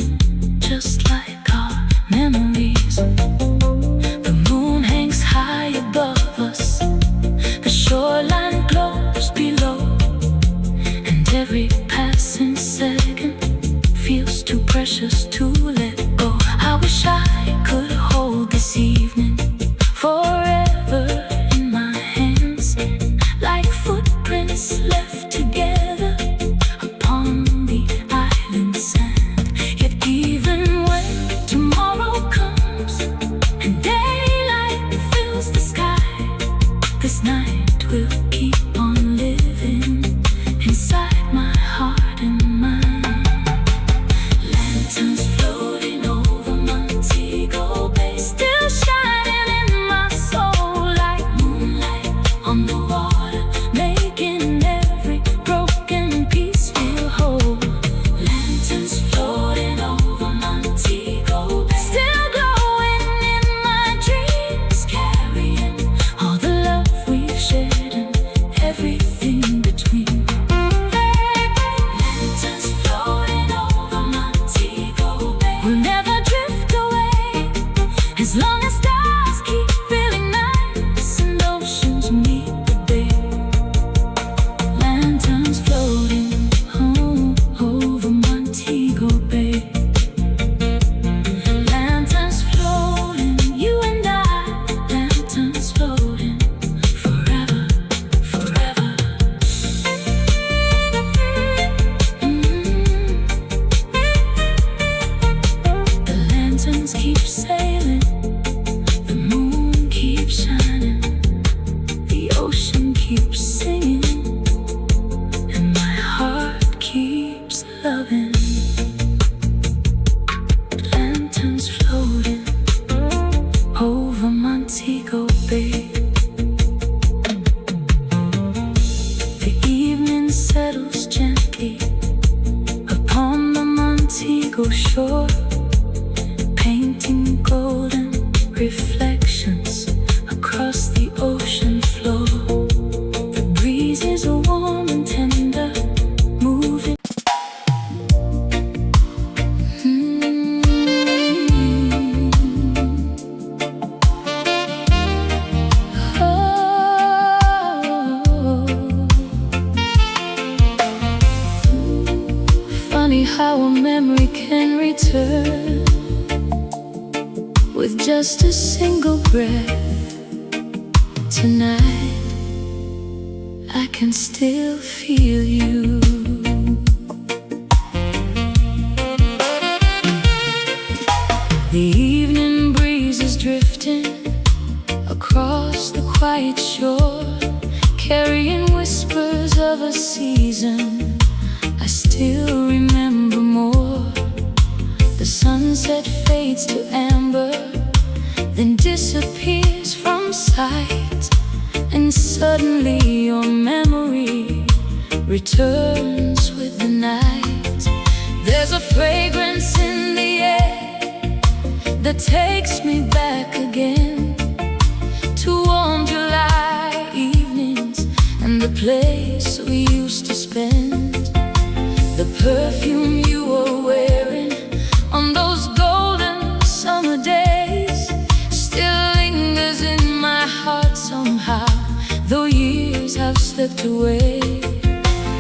just like our memories. The moon hangs high above us, the shoreline glows below, and every passing second feels too precious to let go. I wish I could hold this evening forever in my hands, like footprints left together upon the island sand. Yet even when tomorrow comes and daylight fills the sky, this night will keep on living inside my heart and mind. Lanterns floating over Montego Bay, still shining in my soul like moonlight on the water, making every broken piece feel whole. Lanterns floating over Montego Bay, still glowing in my dreams, carrying all the love we've shared and everything between. Lanterns floating over Montego Bay, we'll never drift away as long as stars keep feeling nice and oceans meet the day. Lanterns floating over Montego Bay. Lanterns floating, you and I. Lanterns floating forever, forever. The lanterns keep sailing, the moon keeps shining, the ocean keeps singing, and my heart keeps loving. Lanterns floating over Montego Bay. The evening settles gently upon the Montego shore, painting golden reflections across the ocean floor. The breeze is warm and tender, moving. Funny how a memory can return with just a single breath. Tonight I can still feel you. The evening breeze is drifting across the quiet shore, carrying whispers of a season I still remember more. The sunset fades to amber, then disappears from sight, and suddenly your memory returns with the night. There's a fragrance in the air that takes me back again to warm July evenings and the place we used to spend. The perfume you were wearing on those golden summer days still lingers in my heart somehow, though years have slipped away.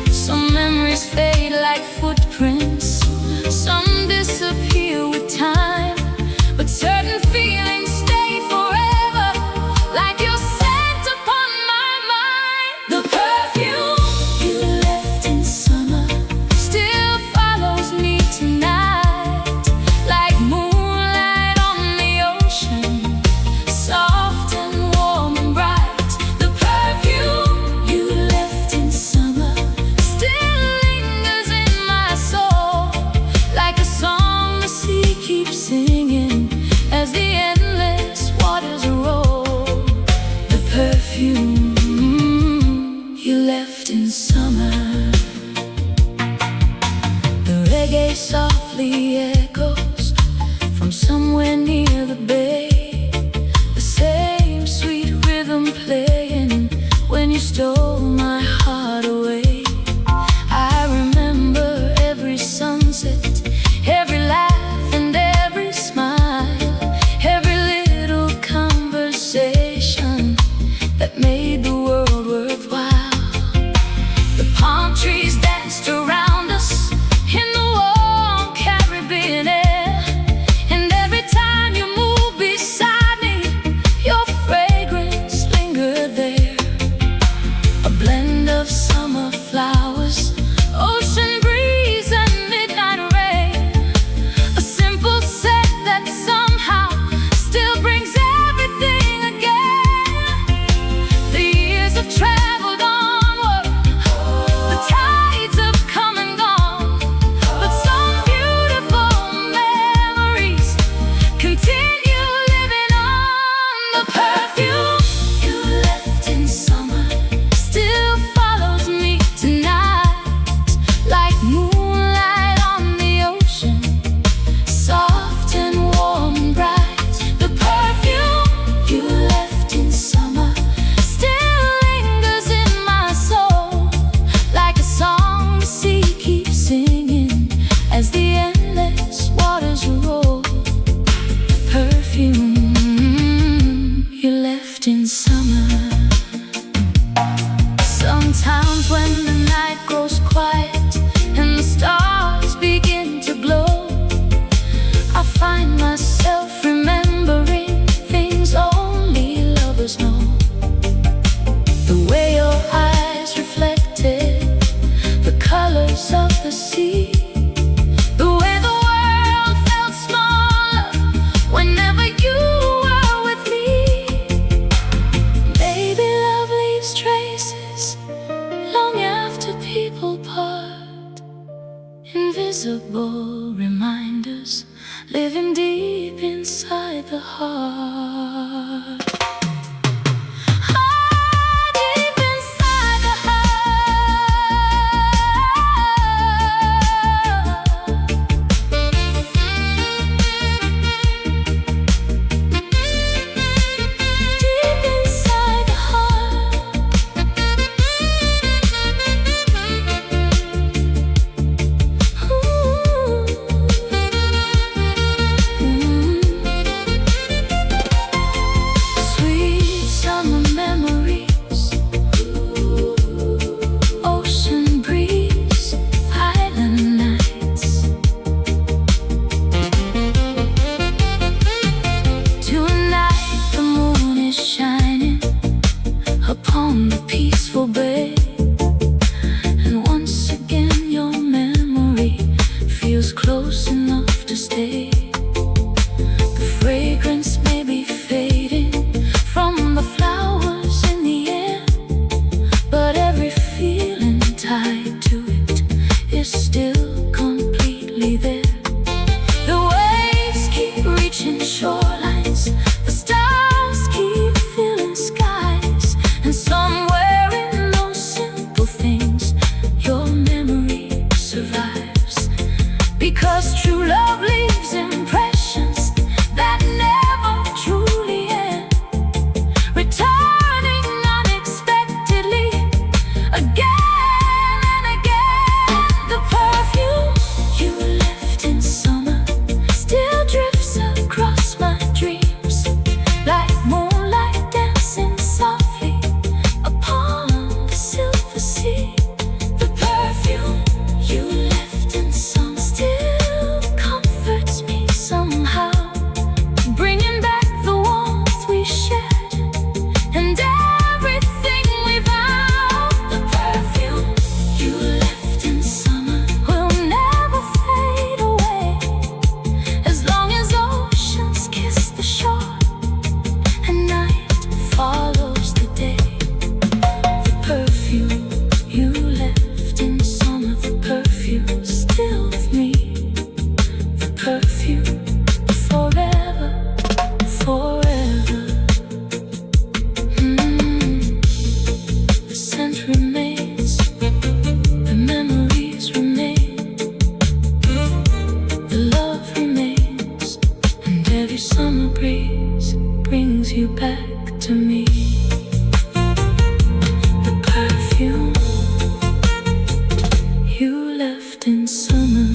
Some memories fade like footprints, some disappear with time, but certain feelings stay forever, like your scent upon my mind. The perfume you left in summer still follows me tonight, like moonlight on the ocean, soft and warm and bright. The perfume you left in summer still lingers in my soul, like a song the sea keeps singing as the endless waters roll. The perfume you left in summer. The reggae softly echoes from somewhere near the bay, the same sweet rhythm playing when you stole my heart away. ever see. The way the world felt smaller whenever you were with me. Baby, love leaves traces long after people part. Invisible reminders living deep inside the heart. Deep inside the heart. Deep inside the heart. Sweet summer memories, ocean breeze, island nights. Tonight the moon is shining upon the peaceful bay, and once again your memory feels close enough to stay. The fragrance may be fading from the flowers in the air, but every feeling tied to it is still completely there. The waves keep reaching shorelines, the stars keep filling skies, and somewhere in those simple things your memory survives. Because true love leaves impressions that never truly end, returning unexpectedly again and again. The perfume you left in summer still drifts across my dreams, like moonlight dancing softly upon the silver sea. The perfume you left in summer still comforts me somehow, bringing back the warmth we shared and everything we vowed. The perfume you left in summer will never fade away, as long as oceans kiss the shore and night follows the day. The perfume you left in summer, the perfume still with me. The perfume forever, forever. The scent remains, the memories remain, the love remains, and every summer breeze brings you back to me. The perfume you left in summer.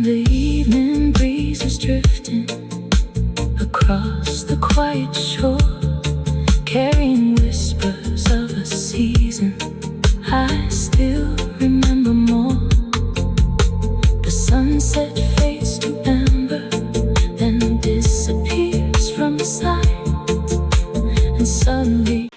The evening breeze is drifting across the quiet shore, carrying whispers of a season I still remember more. The sunset fades to amber, then disappears from sight, and suddenly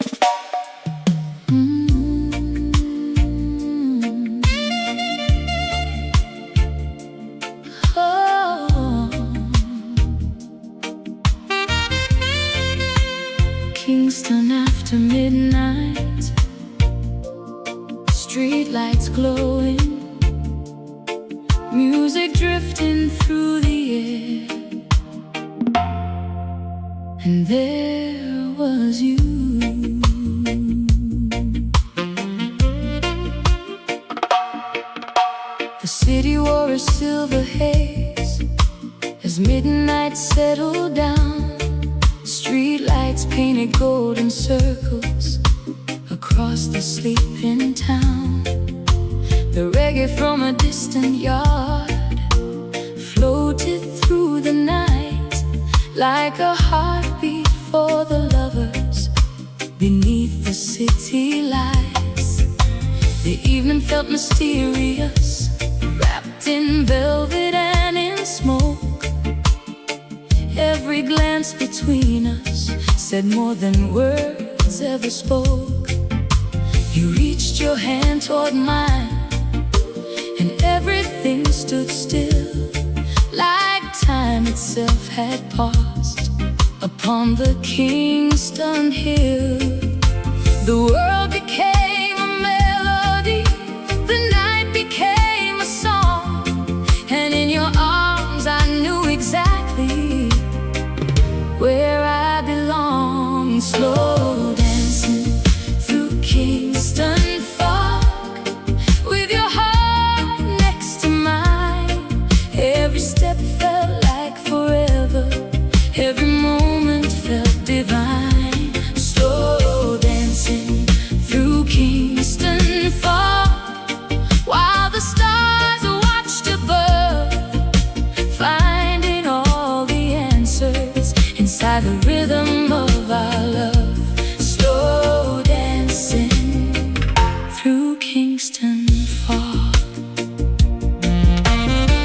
Kingston after midnight, street lights glowing, music drifting through the air, and there was you. The city wore a silver haze as midnight settled down. Street lights painted golden circles across the sleeping town. The reggae from a distant yard floated through the night like a heartbeat for the lovers beneath the city lights. The evening felt mysterious, wrapped in velvet and in smoke. Every glance between us said more than words. words ever spoke. You reached your hand toward mine, and everything stood still, like time itself had paused upon the Kingston hill. The world became a melody, the night became a song, and in your arms I knew exactly where I belong. Slow dancing through Kingston fog, with your heart next to mine. Every step felt like forever, every moment felt divine. Slow dancing through Kingston fog, while the stars watched above, finding all the answers inside the rhythm of our love. Slow dancing through Kingston fog.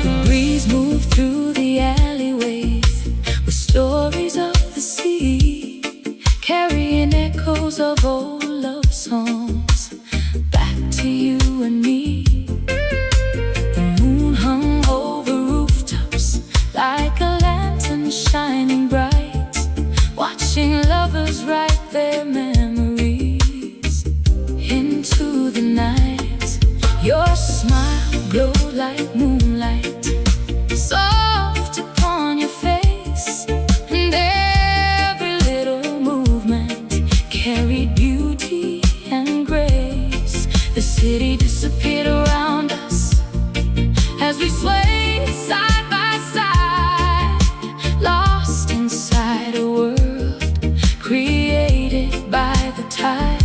The breeze moved through the alleyways with stories of the sea, carrying echoes of old love songs back to you and me. The moon hung over rooftops like a lantern shining bright, watching lovers write their memories into the night. Your smile glowed like moonlight, soft upon your face, and every little movement carried beauty and grace. The city disappeared around us as we swayed side by side, lost inside a world created by the tide.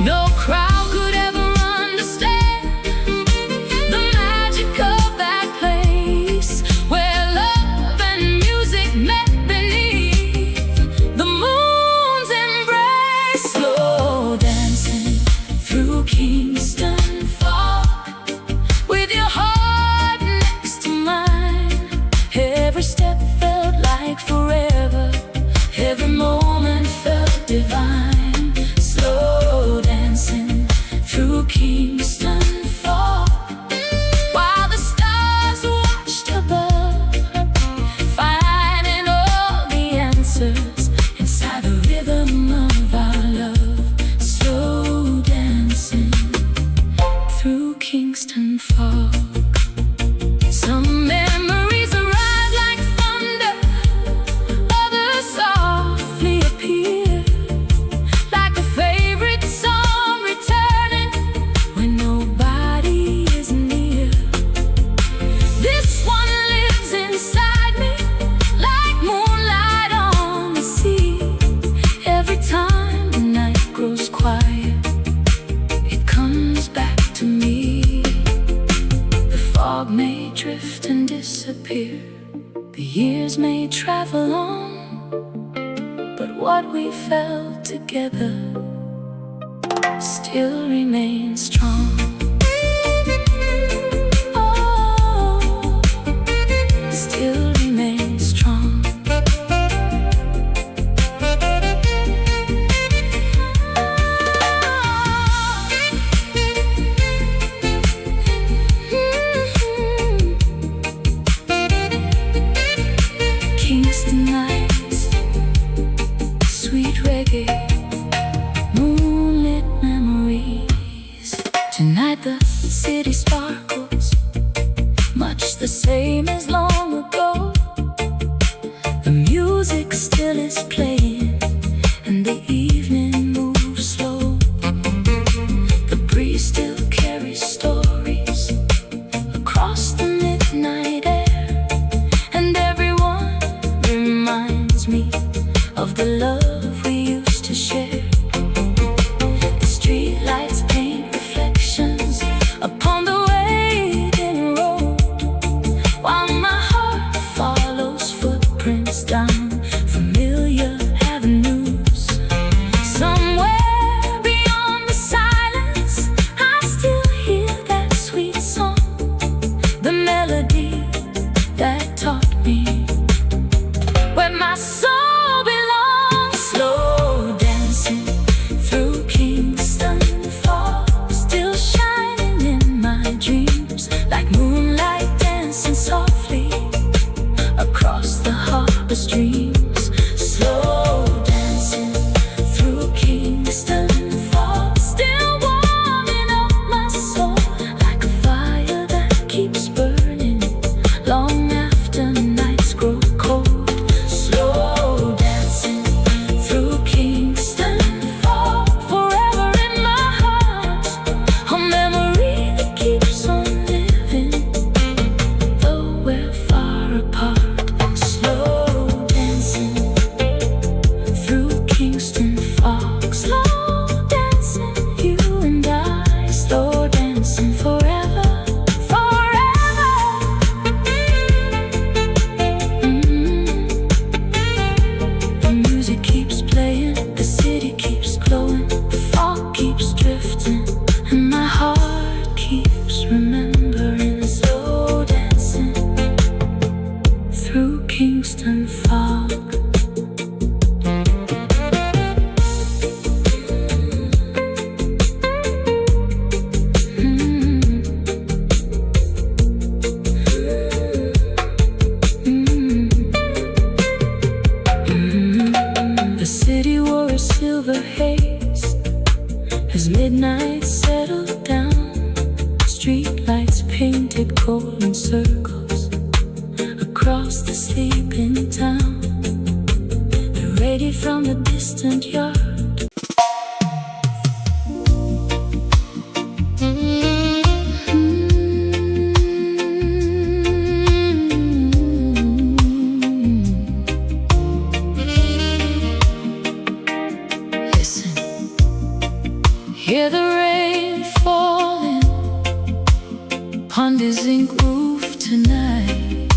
No crowd could ever understand the magic of that place, where love and music met beneath the moon's embrace. Slow dancing through Kingston fog, with your heart next to mine. Every step felt like forever, every moment felt divine. Slow dancing through Kingston fog, while the stars watched above, finding all the answers inside the rhythm of our love. Slow dancing through Kingston fog. Some memories arrive like thunder, others softly appear, like a favorite song returning when nobody is near. This one lives inside me like moonlight on the sea. Every time the night grows quiet, it comes back to me. The fog may drift and disappear, the years may travel on, but what we felt together still remains strong. Oh, still remains strong. Kingston nights, sweet reggae, moonlit memories. Tonight the city sparkles, much the same as long ago. The music still is playing, and the evening moves slow. The breeze still carries stories across the midnight air, and everyone reminds me of the love we used to share. The street lights paint reflections upon the waiting road, while my heart follows footprints down familiar wore a silver haze as midnight settled down. Street lights painted golden circles across the sleeping town. The radio from the distant yard. Hear the rain falling on the zinc roof tonight,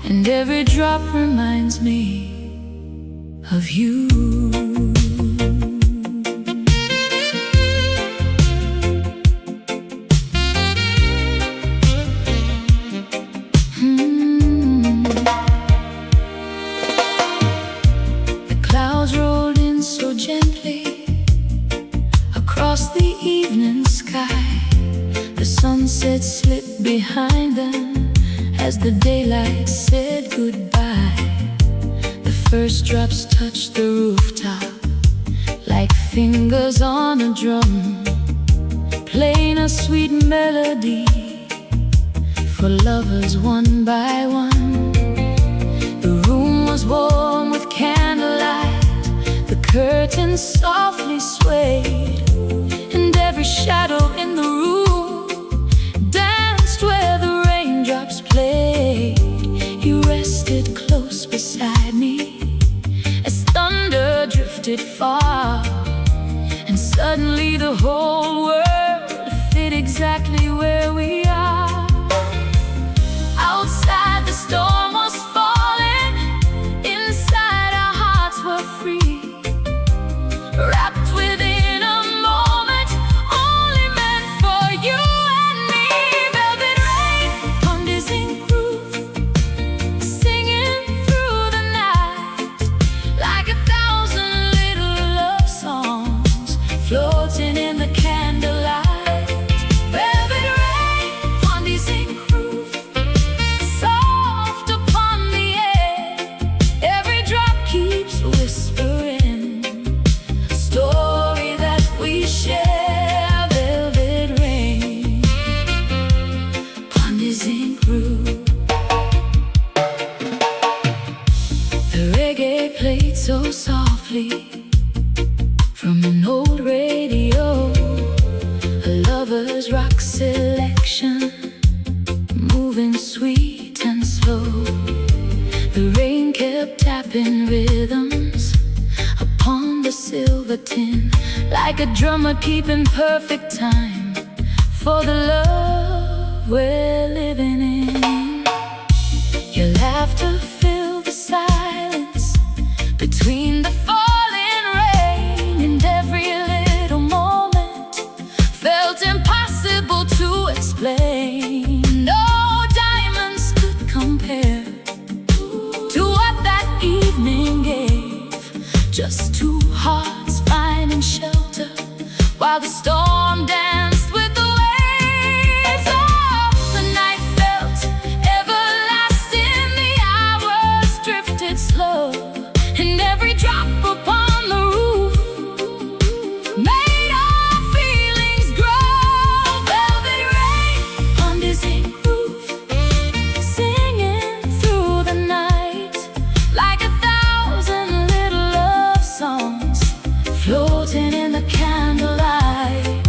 and every drop reminds me of you. The clouds rolled in so gently across the evening sky. The sunset slipped behind them as the daylight said goodbye. The first drops touched the rooftop like fingers on a drum, playing a sweet melody for lovers one by one. The room was warm with candlelight, the curtains softly swayed, and every shadow in the room danced where the raindrops played. You rested close beside me as thunder drifted far, and suddenly the whole world fit exactly where we are. Outside the storm was falling, inside our hearts were free, wrapped within a moment only meant for you and me. Velvet rain on the zinc roof, singing through the night like 1,000 little love songs floating in the candlelight. Velvet rain on the zinc roof, soft upon the air, every drop keeps whispering story that we share. Velvet rain upon the zinc roof. The reggae played so softly from an old radio, a lover's rock selection, moving sweet and slow. The rain kept tapping rhythms upon the silver tin, like a drummer keeping perfect time for the love we're living in. Your laughter filled the silence between the falling rain, and every little moment felt impossible to explain. No diamonds could compare to what that evening gave. Just two hearts finding shelter while the storm danced with the waves. Oh, the night felt everlasting, the hours drifted slow, and every drop upon the roof made our feelings grow. Velvet rain on the zinc roof, singing through the night like 1,000 little love songs floating in the candlelight.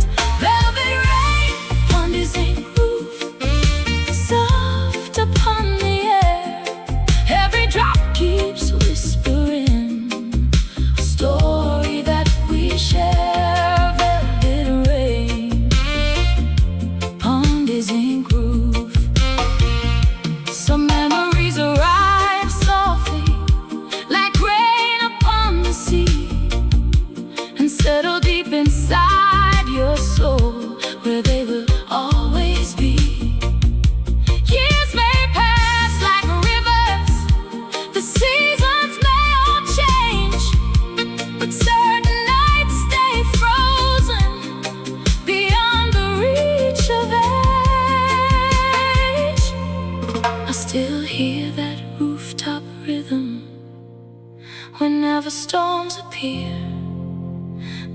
storms appear,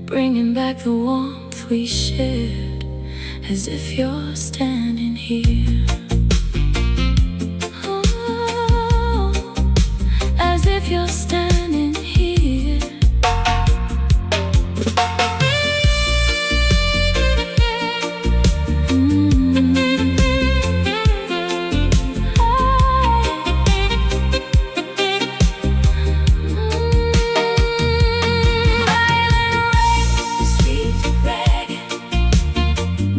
bringing back the warmth we shared, as if you're standing here. Oh, as if you're standing here.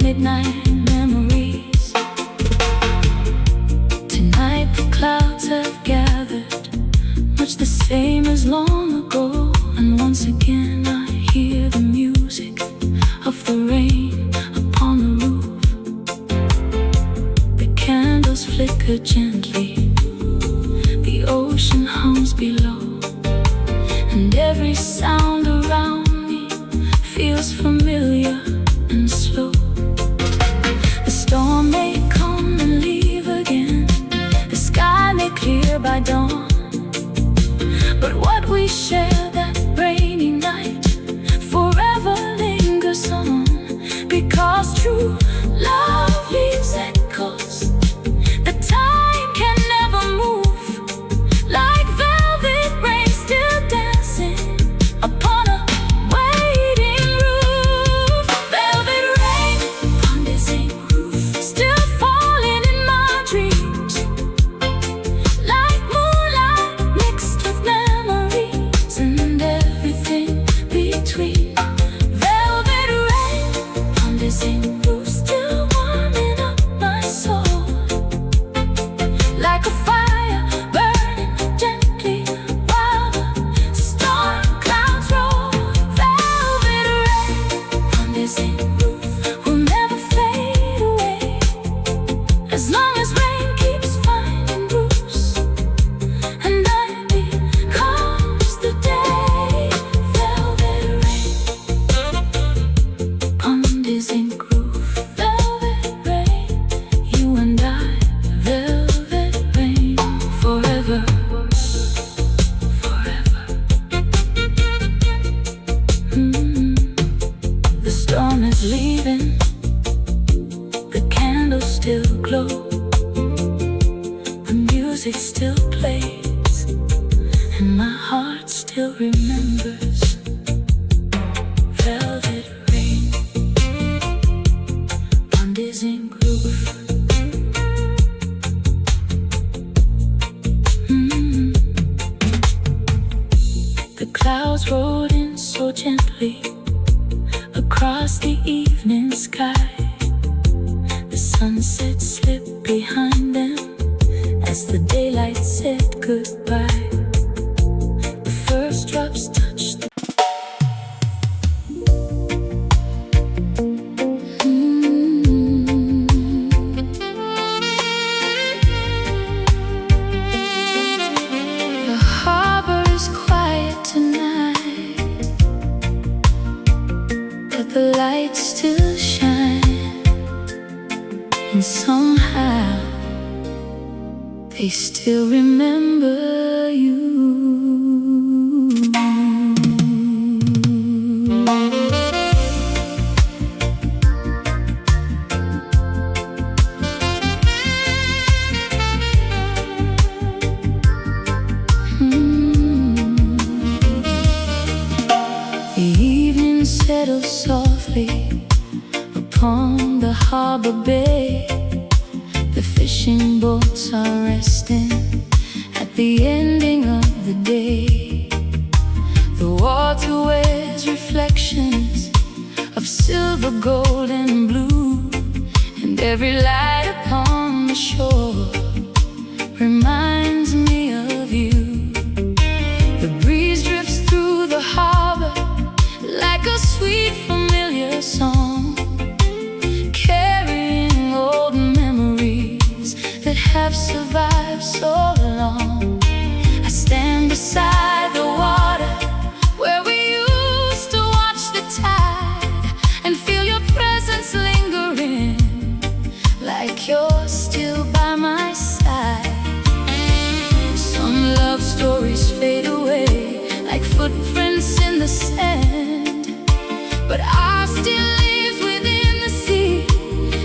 Midnight memories. Tonight the clouds have gathered, much the same as long ago. And once again I hear the music of the rain upon the roof. The candles flicker gently, the ocean hums below, and every sound around me feels familiar and slow. The storm may come and leave again, the sky may clear by dawn, but what we shared that rainy night forever lingers on. Because true love leaves echoes that time can never move, like velvet rain still dancing upon a waiting roof. Velvet rain upon this zinc roof, still falling in my dreams, like moonlight mixed with memories and everything between. Velvet rain upon this zinc roof, still warming up my soul, like a fire burning gently while the storm clouds roll. Velvet rain upon this zinc roof will never fade away, as long as rain keeps finding roofs and night becomes the day. Velvet rain upon this zinc roof. Velvet rain, you and I. Velvet rain forever, forever. The storm is leaving, the candles still glow, the music still plays, and my heart still remembers. Velvet rain on this zinc roof. The clouds rolled in so gently across the evening sky. The sunset slipped behind them as the daylight said goodbye. The first drops touched the The harbor is quiet tonight, but the lights still shine, and somehow they still remember you. The evening settles softly upon the harbor bay. The fishing boats are resting at the ending of the day. The water wears reflections of silver, gold, and blue, and every light upon the shore reminds me of you. The breeze drifts through the harbor like a sweet familiar song, carrying old memories that have survived so long. I stand beside the water where we used to watch the tide and feel your presence lingering, like you're still by my side. Some love stories fade away like footprints footprints in the sand, but our still lives within the sea,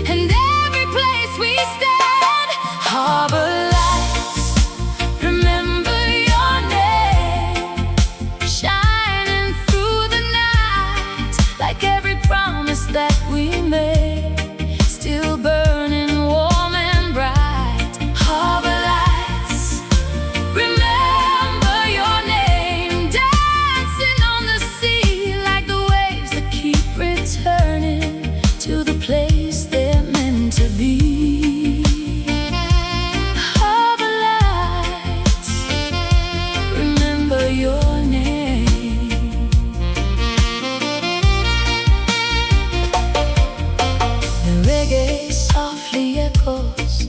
and every place we stand. Harbor lights, remember your name, shining through the night, like every promise that we made, still burning warm and bright. Harbor lights, remember your name, dancing on the sea, like the waves that keep returning to the place they're meant to be. Harbor lights, remember your name. The reggae softly echoes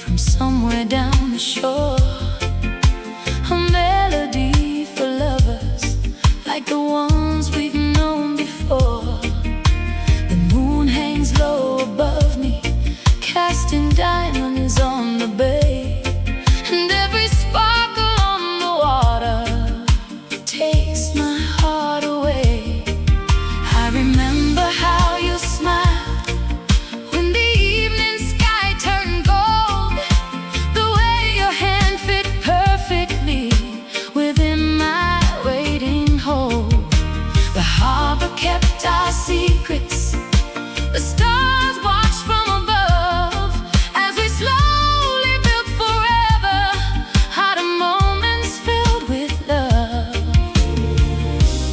from somewhere down the shore, a melody for lovers like the ones we've known before. The moon hangs low above me, casting diamonds on the bay, and every sparkle on the water takes my heart away. I remember how you smiled when the evening sky turned gold, the way your hand fit perfectly within my waiting hold. The harbor kept our secrets, the stars watched from above, as we slowly built forever out of moments filled with love.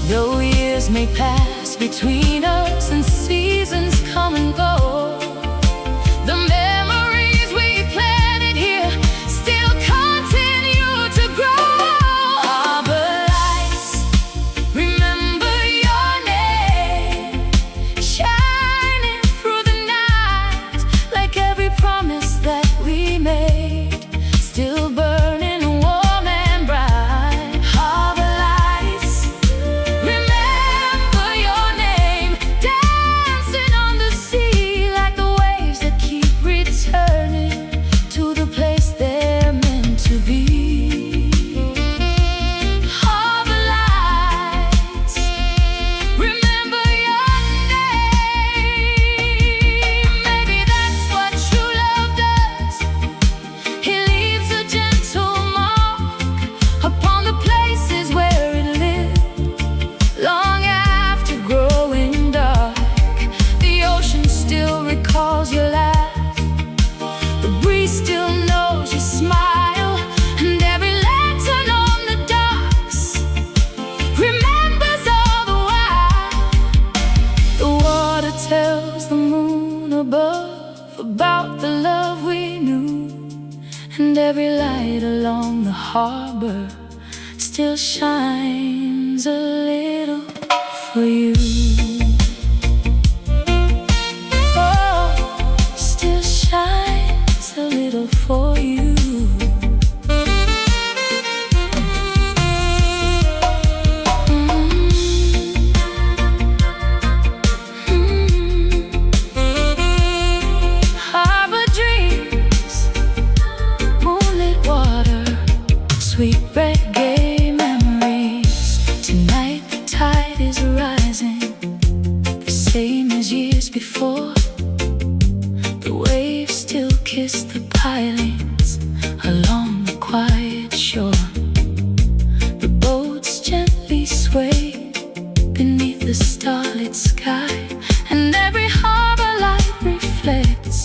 Though years may pass between us and seasons come and go, the memories we planted here still continue to grow. Harbor lights, remember your name, shining through the night, like every promise that we made, still burning warm and bright. Harbor lights, remember your name, dancing on the sea, like the waves that keep returning to the place they're meant to be. Harbor lights, remember your name. Maybe that's what true love does. It leaves a gentle mark upon the places where it lived, long after growing dark. The ocean still recalls your laugh, the breeze still knows your smile, and every lantern on the docks remembers all the while. The water tells the moon above about the love we knew, and every light along the harbor still shines a little for you. Oh, still shines a little for you. Harbor dreams, moonlit water, sweet reggae memories. Tonight the tide is rising, the same as years before. The waves still kiss the pilings along the quiet shore. The boats gently sway beneath the starlit sky, and every harbor light reflects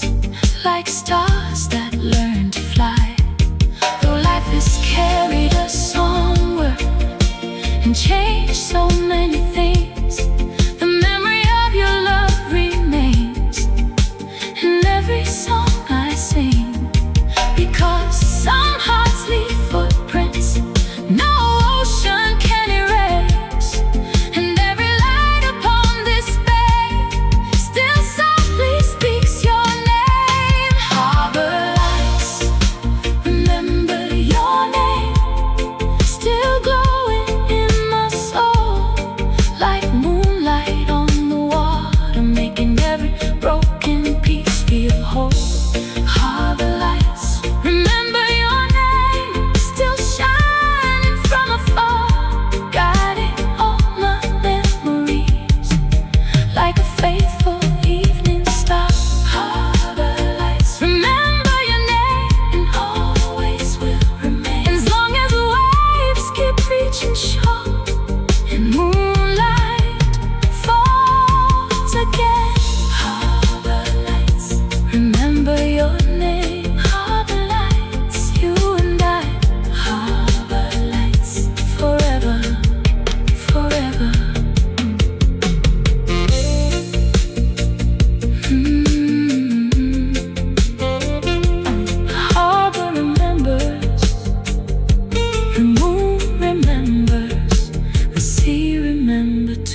like stars that learn to fly. Though life has carried us onward and changed so many things, the memory of your love remains in every song I sing.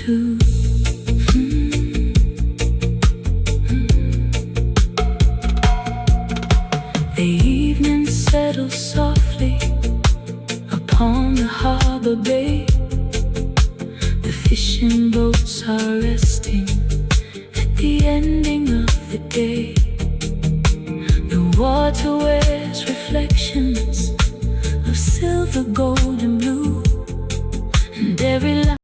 too. The evening settles softly upon the harbor bay. The fishing boats are resting at the ending of the day. The water wears reflections of silver, gold and blue, and every